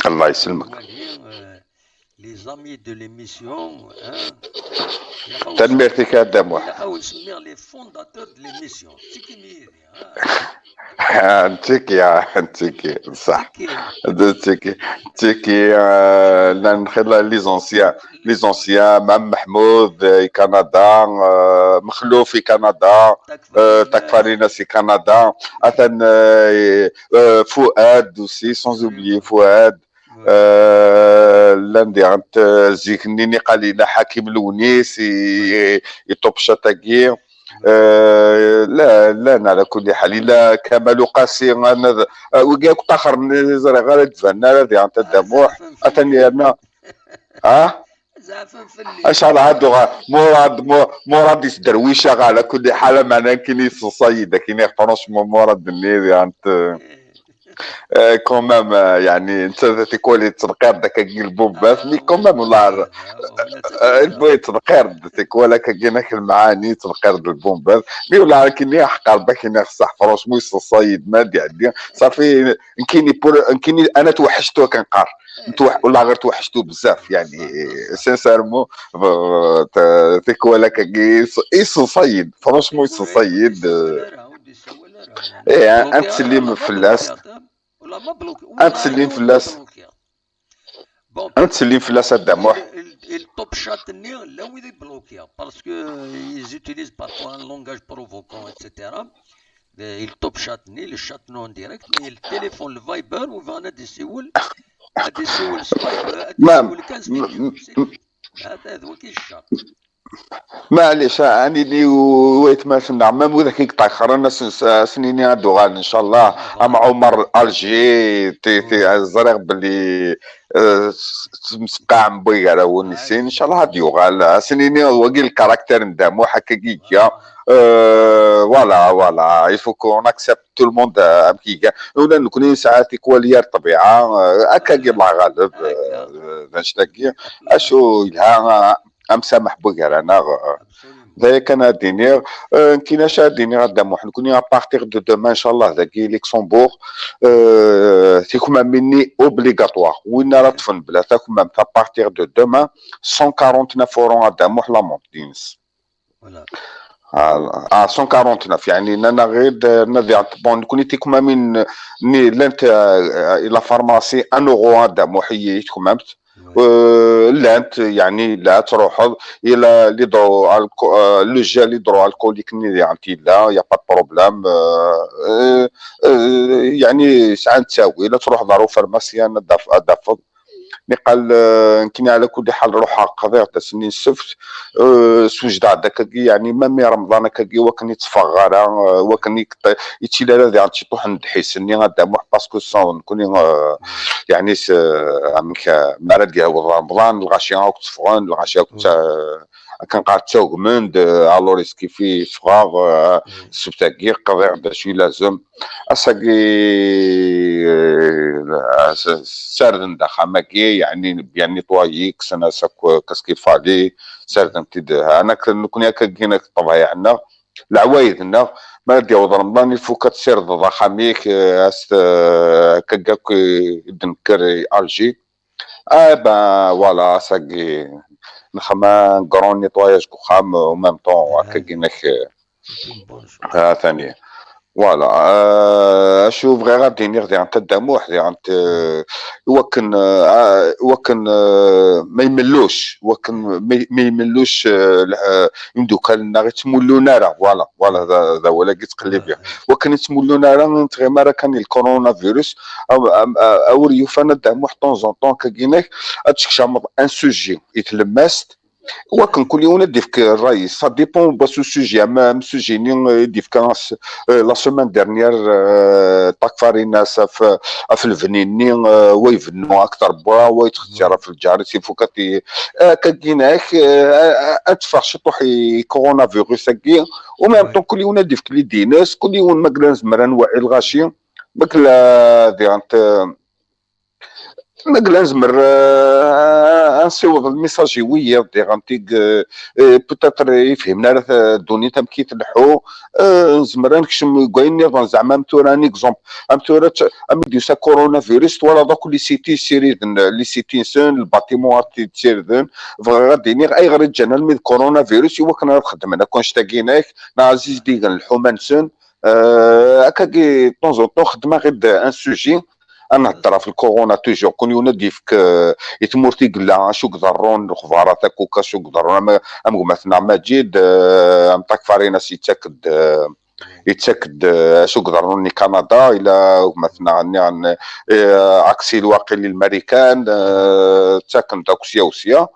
الله يسلمك لي زامي دو ليميسيون تنميرتك يا دموح نحاول نسميها لي فونداتور دو ليميسيون تيكي ميري انتيكي صح تيكي لا نخلى لي زونسيان مام محمود كندا مخلوف في كندا تكفارينا في كندا اثن فؤاد اوسي سون اوبليي فؤاد لاندي عند زيكنيني قليلا حكيم الونيس يطوب شتاكي لا على كل حال الا كمال قاسي انا وكاك تاخر من زرع غير تفنى هذه عند الدموح اتني انا اش على هادو مراد درويشه على كل حال معنا كاين صيده كاين فرونشمون مراد النيدي عند كومام يعني انت تيكولي تنقير داك البومبات مي كومام والله البوي تنقير تيكولا كايناك المعاني تنقير البومبات مي والله كاين حق ربك كاين صح فرونشمون الصيد ما عندي صافي كايني انا توحشتو كنقار والله غير توحشتو بزاف يعني سانسيرمون تيكولا كاين صيد فرونشمون صيد انت سليم فلاس انت سليم فلاس الدموح التوب شات ني لا وين بلوكيا باسكو يزوتيليز بارفوا ان لونغاج بروفوكون اتسيتيرا التوب شات ني لو شات نون ديريكت مي التليفون الفايبر وفانا دي سيول سبايبر 15 فيديو هذا هو كي الشات معليش اني ويت ما سمع ما وذاك يقطع خرنا سنيني هادو ان شاء الله مع عمر الجي تي الزريق باللي مسقع مبيغره ونسين ان شاء الله هاديو غال سنيني وقيل الكاركتير ندامو حكاكيكا فوالا يفو كون اكسبت تو الموند امكيكا ولا نكون ساعات كواليار الطبيعه هكا الله غالب نشتاكي اشو لها امسامح بوغير انا ذاك انا دينير كايناش دينير دامو نكون ا بارتير دو دومان ان شاء الله ذاكي ليكسمبورغ تيكون مني اوبليغاتوار وين راه تفن بلا تاكم ا بارتير دو دومان 149 اورو دامو لا مونتينس فوالا 149 يعني انا غير نذي بون كون تيكم من ني لانت الى فارماسي 1 اورو دامو حييت كمامت لانت يعني لا تروح الى لي درو لو جيل لي درو الكوليك ني انتي لا يا با بروبليم يعني ساعات تساوي الا تروح دارو فارماسيان دافض مي قال يمكن على كل حال روح قضية سنين السفت سوجد عندك يعني مامي رمضان كاكي وكان يتفغر وكان يتشيل هذا عاد طوح ندحيس اني غادا موح باسكو صون كوني يعني عمك مرض ديال رمضان الغاشي هاك تفغان الغاشي هاك كان قاعد تسوق مند الوريس كيفي فغاغ سبتاكي قضية باش لازم اساقي سردن دخمكي يعني بيان نيطوايي كسنا ساكو كاسكي فالي سردن تيد انا كنا كاكينا طبيعي عندنا العوايدنا ما ديال رمضان الفوكات سير ضخاميك است كاكاك دنكر الجي با فوالا ساكي نخما كرون نيطواياج كوخام او ميم طون كاكيناك ثانيه فوالا اشوف غير غادي نغدي عن التدموح دي عن وكن ما يملوش وكن ما يملوش يمدو كان غير تمولونا راه فوالا هذا هو اللي تقلب فيه وكن تمولونا راه غير كان الكورونا فيروس او ريوفانا دموح طون زون طون كاينك اتشكشامض ان سوجي يتلمست وكن كل يوم ديفك الرئيس سا ديبون باسو سوجي اما سوجيني ديفك لا سيمين ديرنيير طاك فاريناس في الفنيني ويفنو اكثر بوا ويتختار في الجاري سيفوكاتي كاكيناك اتفاق شطوحي كورونا فيروس كي ومام طون كل يوم ديفك لي ديناس كل يوم ماكلا زمران واعي الغاشي ماكلا ديانت ماكلا نزمر نصيوض الميساج ويا غنتيك بوتاتر يفهمنا الدنيا تم كي تلحو نزمر نكشم كاين زعما متورا اكزومبل متورا امديوسا كورونا فيروس ولا دوك لي سيتي سيريدن لي سيتي سون الباتيمون تيردن غادي اي غير جانا الميد كورونا فيروس هو كنا نخدم انا كون شتاكيناك عزيز ديغن الحومان سون هكاكي طون طون خدمه غير ان سوجي انا نهضر في الكورونا توجور كون يونادي فيك يتمورتي قلا شو قدرون الخبارات كوكا شو قدرون ام مثلا مجيد ام طاك فارينا يتاكد شو قدروني كندا الى مثلا عن عكسي الواقع للامريكان تاكن داك وسيا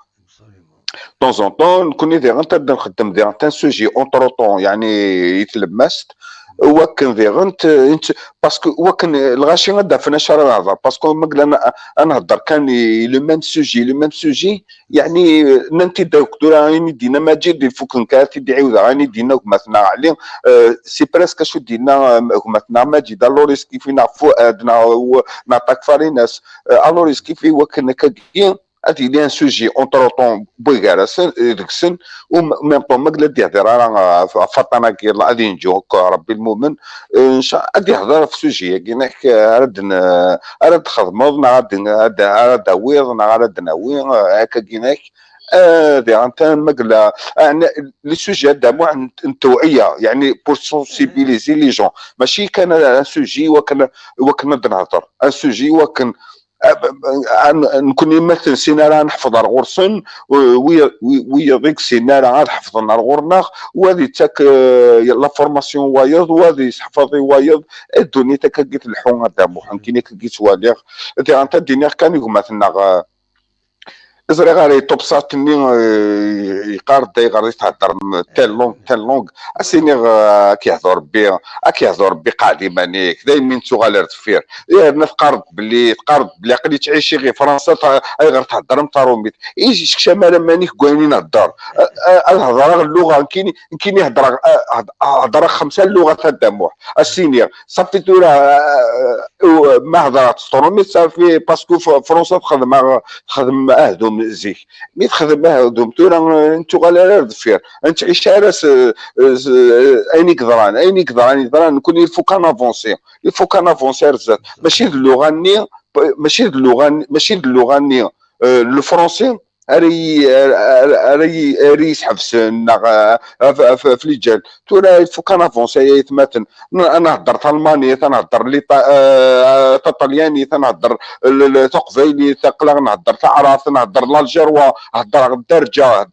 طون زون طون نكون دير نقدر نخدم دير تان سوجي اونتر طون يعني يتلمست وكن فيغنت انت باسكو وكن الغاشي غدا فينا شرا نهضر باسكو مقلا انا نهضر كان لو ميم سوجي يعني ننتي دكتور راني دينا ماجد الفوك نكاتي دي عاود راني دينا مثلا عليه سي بريسك شو دينا مثلا ماجد الوريس كيف نعرفو ادنا نعطاك فاريناس الوريس كيف وكن كاين هادي لي ان سوجي اونتر طون بوغارس ديكسن وميم طون ماكلا دي هضر راه فاطمه كي غادي نجوك ربي المؤمن ان شاء غادي يهضر في سوجي كيناك راد خدمض راد ويض راد ناوي هكا كيناك دي انت ماكلا لي سوجي هذا مو التوعيه يعني بور سونسيبيليزي لي جون ماشي كان ان سوجي وكان نهضر ان سوجي وكان نكون يمثل سينارا نحفظ الغرسن ويا ديك سينارا نحفظ الغرناخ وهذه تاك لا فورماسيون وايض وهذه حفظي وايض الدنيا تاك الحون هذا محن كي كيت واليغ انت الدنيا كان يقول مثلا إذا غاري توبسات ني يقارد غادي تهضر تال لونغ اسيني كيهضر بي قاعدي مانيك دايما تو غالير تفير الناس تقارد بلي قلي تعيشي غير فرنسا اي غير تهضر مطاروميت يجي شمال مانيك كوينين نهضر الهضره اللغه كاين يهضر 5 لغات الدموع السينير صافي تورا ما هضرات طروميت صافي باسكو فرنسا تخدم اهدم زيك مي تخدم هادوم تورا انتو غالا دفير انت عيش راس ايني كضران نكون يفوك افونسي رزات ماشي اللغه ني لو فرونسي ري يسحب سن في الجال تورا فو كان افونسي مثلا انا هضرت الماني تنهضر لي طلياني تنهضر تقفيلي تقلا نهضر تعرف نهضر الجيروا هضر الدرجه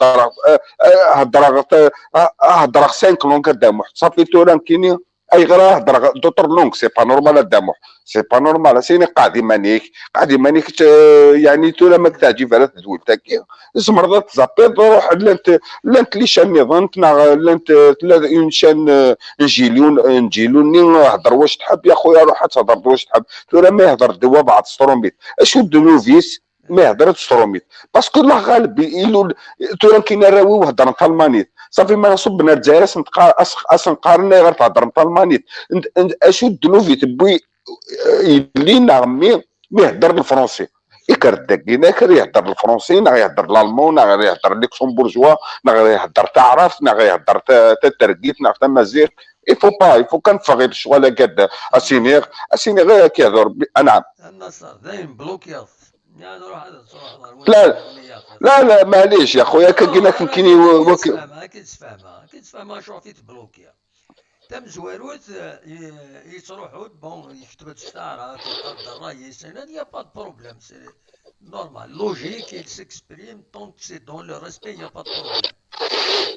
هضر 5 لونغ قدام صافي تورا كيني اي غير هضر دوطر لونغ سي با نورمال قدام سي با نورمال سيني قاعد مانيك يعني تورا ما تعجب على تدول تاكي زمرضات زابيض روح لانت لي شان نظنت لانت اون شان نجيلوني هضر واش تحب يا خويا روح تهضر واش تحب تورا ما يهضر دوا بعض ستروميت اشو دنوفيس ما يهضر ستروميت باسكو الله غالب تورا كاين راوي وهضر طالمانيت صافي ما صبنا الجزائر اسنقارنا غير تهضر طالمانيت اشو دنوفيت بوي يلي نغمي ما يهضر الفرنسي يكردك ناكر يهضر الفرنسي نا يهضر الالمون نا يهضر الليكسمبورجوا نا يهضر تعرف نا يهضر ترقيت نا تمازيغ يفو كان فغير الشغل قد اسينيغ غير كيهضر نعم النصر دايم بلوكيات يعني روح هذا لا معليش يا خويا كاين كيني كتفهمها شو في تبلوكيا تم زواروت يتروحوا بون يكتبوا الشعارات وقدر الراي سنان يا با دو بروبليم سي نورمال لوجيك il s'exprime tant que c'est dans le respect y a pas de problème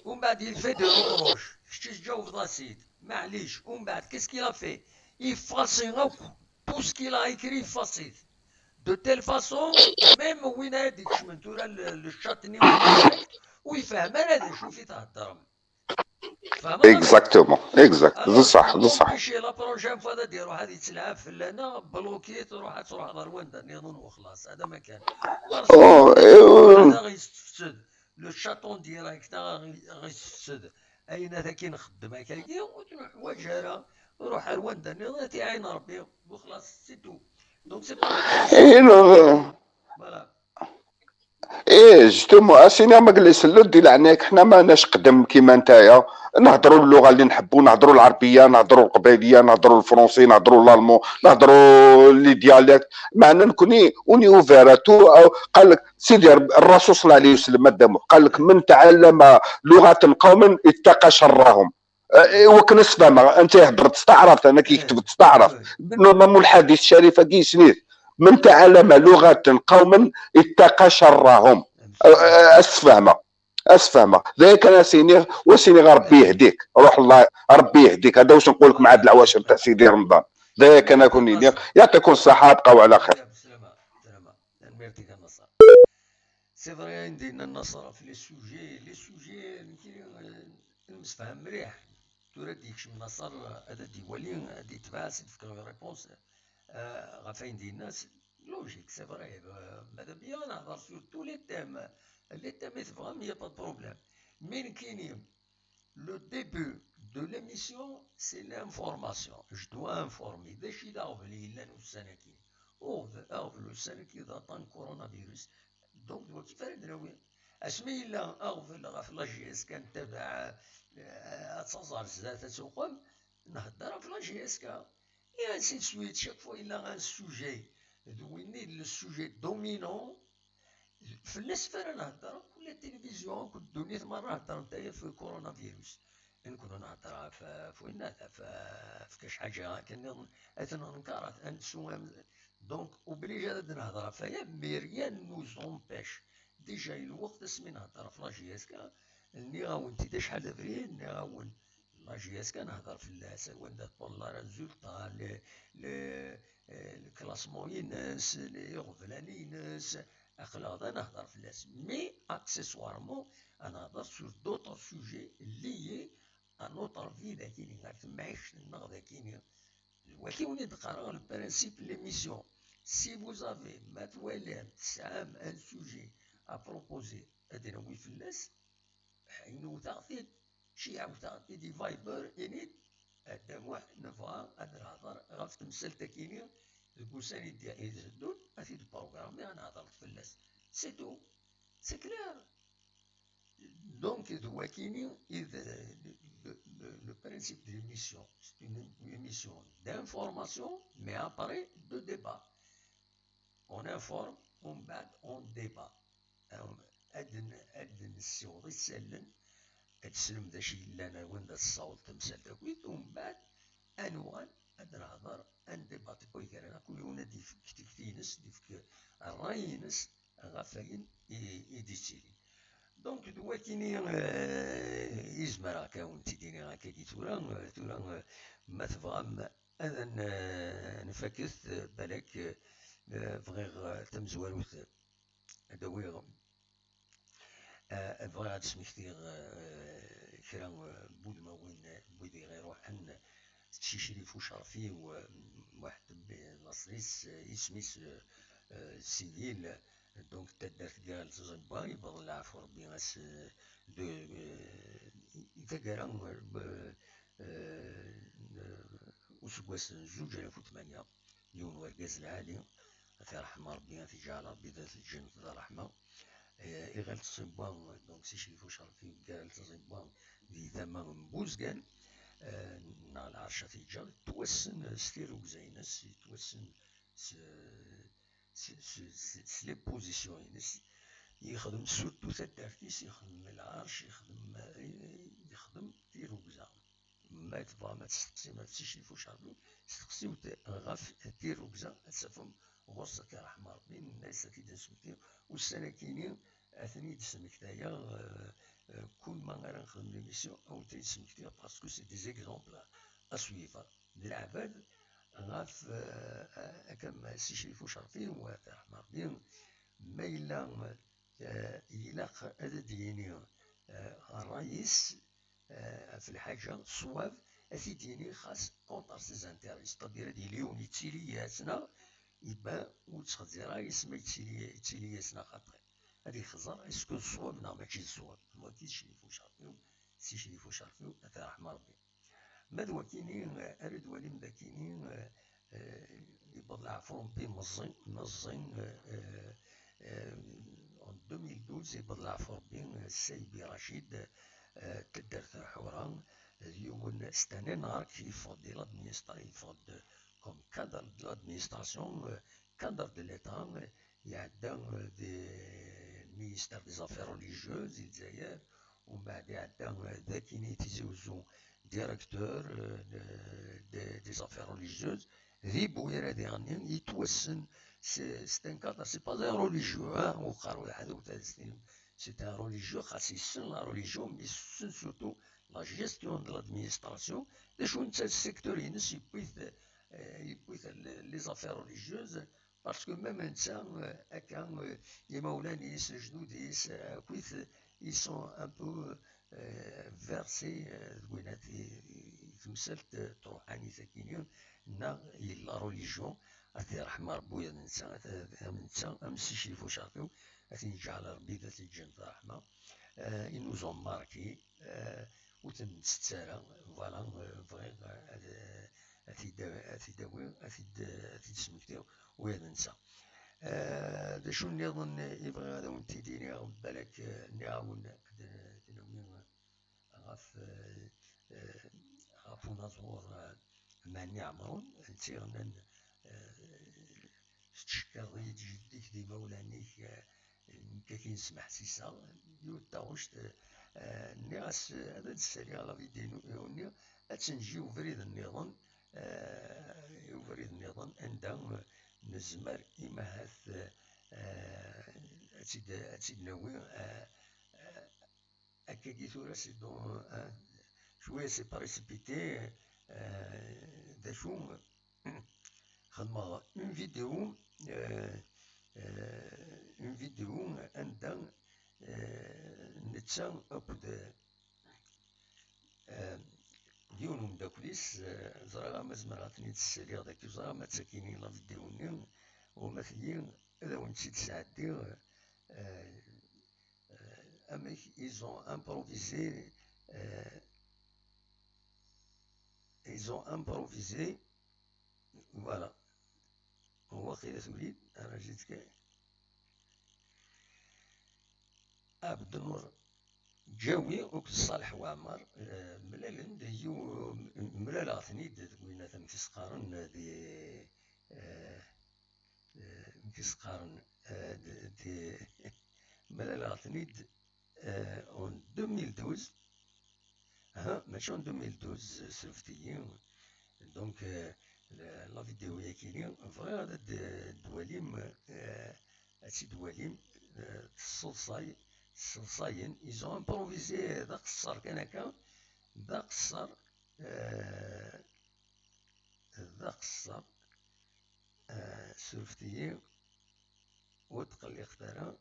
ومن بعد il fait des reproches شتي تجاوب راسيد معليش ومن بعد qu'est-ce qu'il a fait il façon tout ce qu'il a écrit facile de telle façon même وين هذيك شمنتورا الشاطني ويفهم انا هذا شو في تهضر اكزاكتومون صح ماشي لا بروجين فوا ديروا هذه تلعب في لنا بلوكي تروح لرواندا نظن وخلاص هذا ما كان هذا غيستفسد لو شاطون ديريكت غيستفسد اين ذا كي نخدم هكاكي وتروح واجهه روح رواندا نظن عين ربي وخلاص سي تو دونك سي با فوالا جوستومون اسيني ما جلس اللود ديال عناك حنا ماناش قدم كيما نتايا نهضروا اللغه اللي نحبوا نهضروا العربيه نهضروا القبيليه نهضروا الفرنسي نهضروا الالمون نهضروا لي دياليكت معنا نكوني اوني اوفيراتو قال لك سيدي الرسول صلى الله عليه وسلم قال لك من تعلم لغه قوم اتقى شرهم وكنت فاهمه انت هضرت استعرفت انا كي كتبت استعرفت نورمالمون الحديث الشريف كي سنيت من تعلم لغه قوم اتقى شرهم اسفهمه ذاك انا سيني وسيني ربي يهديك روح الله ربي يهديك هذا واش نقول لك مع هاد العواشر تاع سيدي رمضان ذاك انا كوني يعطيكم الصحه بقاو على خير سلامه يعطيك النصر سي فري عندنا النصر في لي سوجي المسفهم مليح تورا ديكش من النصر هذا ديوالي هادي تبعث في ريبونس غافين دي الناس لوجيك سي فري ماذا بيا نهضر سور تو لي تيم يتفهم يا با دو بروبليم مين كاينين لو ديبو دو ليميسيون سي لانفورماسيون جو دوا انفورمي باش اذا غفلي الا السنكين اغفلو السنكين اذا طان كورونا فيروس دونك دوا كيف ندراوي اسمي الا اغفل غاف لاجي اس كان تبع تصازر زات تسوقم نهضر في لاجي اس كا et ainsi de suite. Chaque fois, il a un sujet. دويني السوجي دومينون في الاسفل نهضر كل التلفزيون كل الدنيا مرة نهضر نتايا في كورونا فيروس نكونو نهضر في وين في كاش حاجة كان اثنا نكارت انسو دونك اوبليجي هذا نهضر فيا مي ريان نو زومبيش ديجا الوقت اسمي نهضر في لاجي اسكا ني غاون تي شحال افريل ني غاون لاجي اسكا نهضر في الناس وين تطول لا ريزولتا الكلاسمون يناس لي غفلاني يناس اخلاق نهضر في الناس مي اكسيسوارمون نهضر سور دوطر سوجي ليي ا نوتر في ذاكيني غير معيشتنا ذاكيني ولكن ولي نقرا البرانسيب ليميسيون سي فوزافي ما توالام تسعام ان سوجي ا بروبوزي اديروي في الناس حينو تعطيت شي عاود تعطي دي فايبر انيت هذا واحد نفا هذا الهضر غاف تمثل تاكيني الكوساني ديالي يزدون هادي البروغرامي انا هضرت في الناس سي تو سي كلير دونك دوا كيني le principe de l'émission c'est une émission d'information mais après de débat on informe on bat on débat أدن السيوض يتسلن أتسلم ذا شي لنا وين ذا الصوت تمثل تاكويت ومن بعد أنوان أد نهضر أندي باطي بوي كان كل يوم دي كتينس دي الراينس غافين يديتيلي دونك دواتيني يزمر هكا ونتيديني هكا كي تورا ما تبغى أنا نفكث بالك بغيغ تمزواروث داويغ بغيغ هاد سميكتيغ كرا بودما وين بويدي غير روحن شي شريف وشرفي وواحد لاصريس يسميس سيفيل دونك تدارت كاع الزبا يبغى العفو ربي غاس كاكرا وسكواس 2008 يوم ورقاز العالي في رحمة ربي في جعل ربي ذات الجنة ذا رحمة إغال تصيبان دونك سي شريف وشرفي كاع تصيبان دي ثمان بوزكان نا العرشة تيجا توسن ستيرو زينس توسن لي بوزيسيون ينس يخدم سورتو تدارتيس يخدم العرش يخدم تيروكزا ما تبغى ما تستقسي ما تسيشريف وشرفي تستقسيو غاف تيروكزا تسافم غصة رحمة ربي الناس كي نسمكتيو والسناكيني اثني تسمكتايا كل ما غير نخدم ليميسيون او تسمكتيا باسكو سي دي زيكزومبل اسويفر للعباد غاف كما سي شريف وشرفي ورحمة ربي ما إلا هذا ديني الرئيس في الحاجة صواب أثيديني خاص كونتر سيزانتيريس تدير هادي اليوم يتسيلي ياسنا يبا وتخزي رايس ما يتسيلي ياسنا خاطر هادي خزر اسكو صواب نا ماشي صواب موكي شريف وشرفي سي شريف وشرفي أتا رحمة ربي ماذا كيني أريد ولي مذاكيني يبغى العفو ربي مزين en 2012 يبغى العفو ربي السيد رشيد تدرت حوران اليوم ستاني نهار يفوض دي لادمينستراسيون يفوض كوم كادر دو لادمينستراسيون كادر دو ليتا يعدى دي مينيستير دي زافير ريليجيوز الجزائر ومن بعد يعدى ذاكيني تيزوزو ديريكتور دي زافير ريليجيوز ذي بويرة ديالني يتوسن سي ان كادر سي با ان ريليجيو وقار واحد وثلاث سنين سي ان ريليجيو خاص يسن لا ريليجيون مي يسن سورتو لا جيستيون دو لادمينستراسيون شو نتا السيكتور ينس يبويث لي زافير ريليجيوز باسكو ميم نتا هكا يمولانيس جدوديس كويث ils sont un peu versés وينات تمثلت تروحاني ساكينين نا لا ريليجيون أثي رحمة ربي ننسى أمسي شريف وشرفي أثي نجعل ربي ذات الجنة رحمة ils nous ont marqué وتنستسارا فوالا فغير أثي داوي أثي تسمكتيو ويا ننسى دا شو نظن يبغى هذا وانت ديني بالك نعاون تنوين غاف نزور مع النعمون نتيغنن تشكر جديك دي مولانيك كاين سمح سيسا يوتاوش الناس هذا السريع على فيديو اتنجيو فريد النظام عندهم نزمر إما هاث أتيد ناوي أكاكي ثورة سي دون شوية سي باريسيبيتي دا شو خدمة اون فيديو عندها نتسا أبدا ديون مداكليس زرا ما زمراتني تسالي هذاك زرا ما تساكيني لا فيديوني ومثلي هذا ونسي تسعدي أما ils ont improvisé voilà هو خير توليد أنا جيت كاين عبد النور جاوي وك الصالح وعمر ملال ديو ملال غثنيد تقولنا ثم في سقارن دي في سقارن دي ملال عطنيد en 2012 ماشي en 2012 سرفتي دونك لا فيديو هي كاينين فغير هاد الدواليم هادشي دواليم الصلصايين ايزون امبروفيزي دا قصر كان هكا دا قصر سرفتي وتقلي اختارا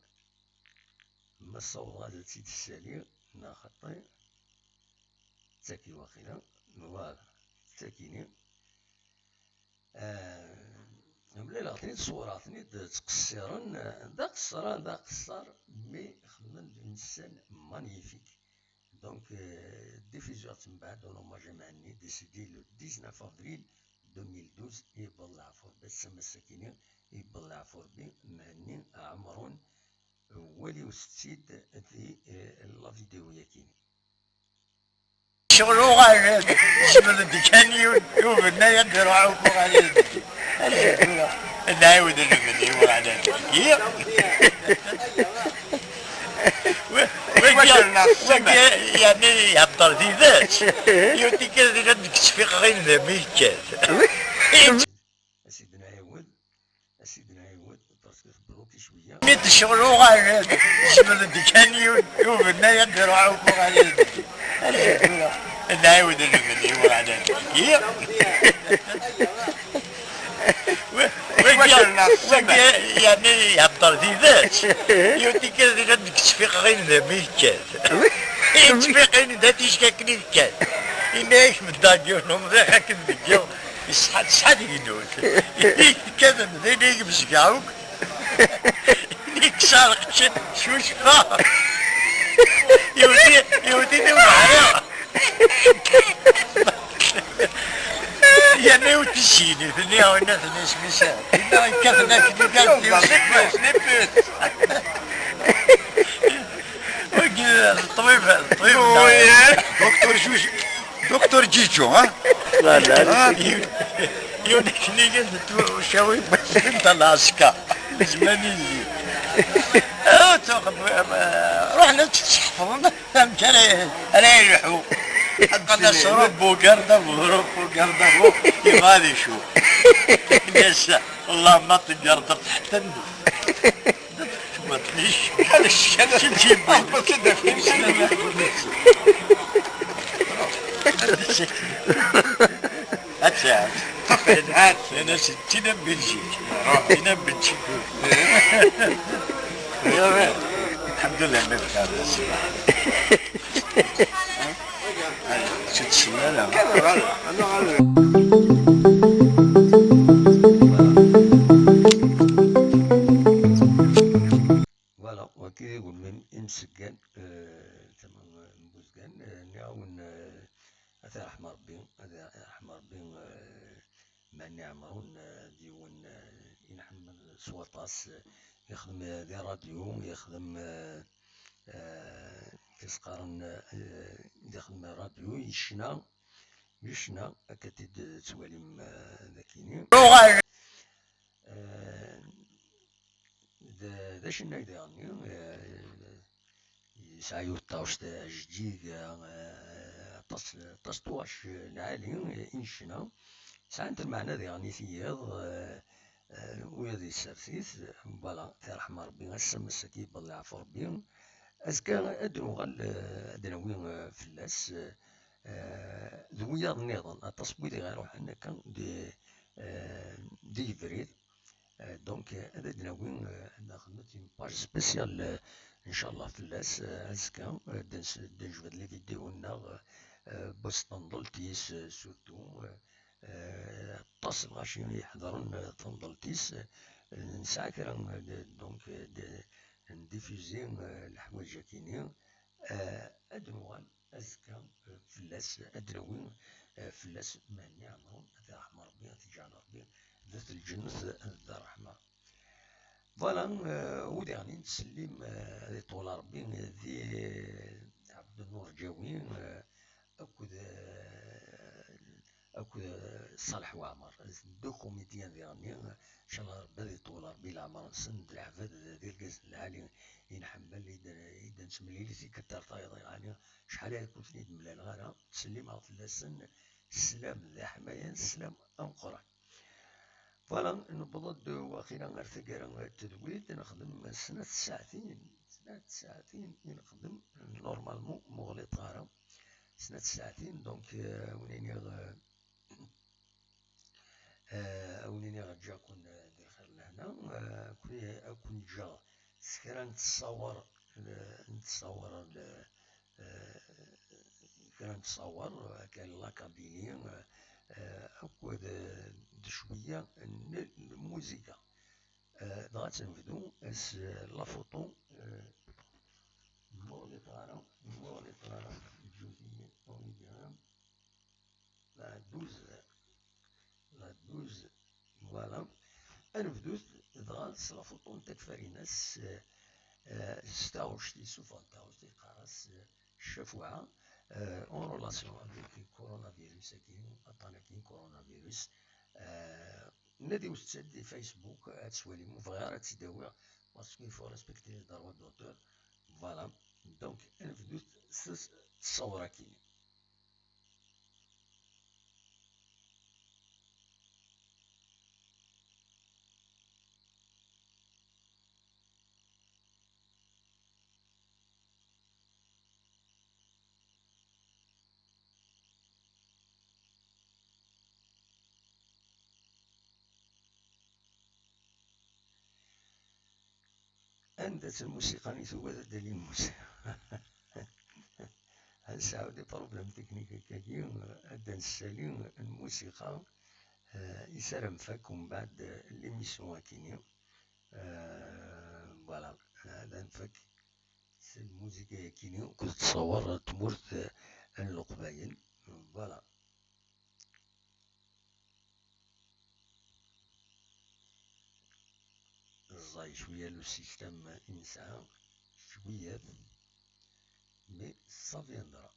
ما صوغا د سيد السالي نا خطي تاكي واخيلا فوالا تاكيني ملي عطيني الصورة عطيني تقصيرن دا قصر مي خدمن انسان مانيفيك دونك ديفيزيون من بعد اون اوماج معني ديسيدي لو 19 افريل 2012 يبلع فور بس مساكيني يبلع فور بي معني عمرون ولي وستيد في لا فيديو ياكيني شغلو غالي شغل كان يوبنا يديروا عوفو غالي نعاود نبني وعلى يعني يهضر في ذات يودي كذا نكتفي غير ذا ميكات سيدنا عيود باسكو خبروكي شويه ميت شغلو غالي شغل كان يوبنا يديروا عوفو غالي نعاود نبني وعلى يعني يهضر في ذات يودي كذا نكتفي غير ذا ميكات يكتفي غير ذا تيشكاكني الكات إناش مداجونهم ذا هاك الفيديو يصحى ينوت كذا ذا يجبس كاعوك يكسر قشن شو شفا يودي معايا يعني وتشيني ثنيا والناس ناس مساء إلا كثنا كذي قالت لي سنبت وكذا الطبيب دكتور جوج دكتور جيجو ها لا يونيكني قلت وشاوي بس انت لاسكا زمان يجي رحنا تشحفون فهمت انا يلحو قلنا صروف بوكردا بو يغادي شو لسه والله ما تقرد حتى ما تنيش كذا تجيب كذا في هات هات انا 60 بلجيك هنا بلجيك الحمد لله ما بخير شد شمالة فوالا وكي يقول من امسكان تمام مبوزكان نعاون هذا احمر بين معني عمرون ديون ينحمل سواطاس يخدم دي راديو يخدم كيسقارن يخدم راديو يشنا أكتد تواليم ذاكيني ذا شنا يعني يسعيو الطاوش جديد تسطواش العالي إنشنا ساعات المعنى ذي يعني ثياض ويدي السرسيس فوالا ترحم ربي غسم السكيب الله يعفو ربي أزكى أدنوين فلاس ذويا النظام التصوير غير وحنا كان دي فريد دونك هذا دنوين خدمت باج سبيسيال ان شاء الله فلاس أزكى دنجبد لي فيديونا بس تنضلتيس سورتو اتصل غاشي يحضرون تنضلتيس نسعى كرا دونك نديفوزي الحوايج كاينين ادنوغال ازكى فلاس ادنوين فلاس ماني عمرهم هذا رحمة ربي تجعل ربي ذات الجنة ذا رحمة فوالا وديعني نسلم هذه طول ربي ذي عبد النور جاوين أكد صالح وعمر دو كوميديان ديالني شنهار بدي طول ربي العمر نسند العفاد ديال الكاس العالي ينحمل إذا تمليلتي كتر طايض يعني شحال هاد كنت نيد ملال غانا تسلم على فلاسن السلام ذا حمايان السلام أنقران فوالا نبض واخيرا غير ثقيرا التدويد نخدم سنة ساعتين نخدم نورمالمون مغلط غارة سنة ساعتين دونك ونيني غنجا كون دير خير لهنا كون جا سكرا نتصور كان لاكابيني أكو شوية الموسيقى دغا تنبدو لا فوطو مغلط غارة جوزية لا دوز فوالا نبدو دغا لا فوطو نتاك فاريناس ستاوشتي سوفا تاوشتي قارس الشفوعة اون رولاسيون افيك كورونا فيروس كاين اطانا كورونا فيروس ناديو تسدي فيسبوك تسوالي مو فغير تداوي باسكو يفو ريسبكتي لي دروا دوتور فوالا دونك نبدو التصورة كاين عندة الموسيقى نيتو ديال الموسيقى هنساو دي بروبليم تكنيك كاين هدا نسالي الموسيقى يسالم فاك ومن بعد ليميسيون كاينين فوالا هذا نفك الموسيقى كاينين كنت تصور تمرت القبايل فوالا زاي شوية لو سيستم إنسان شوية مي سا فيندرا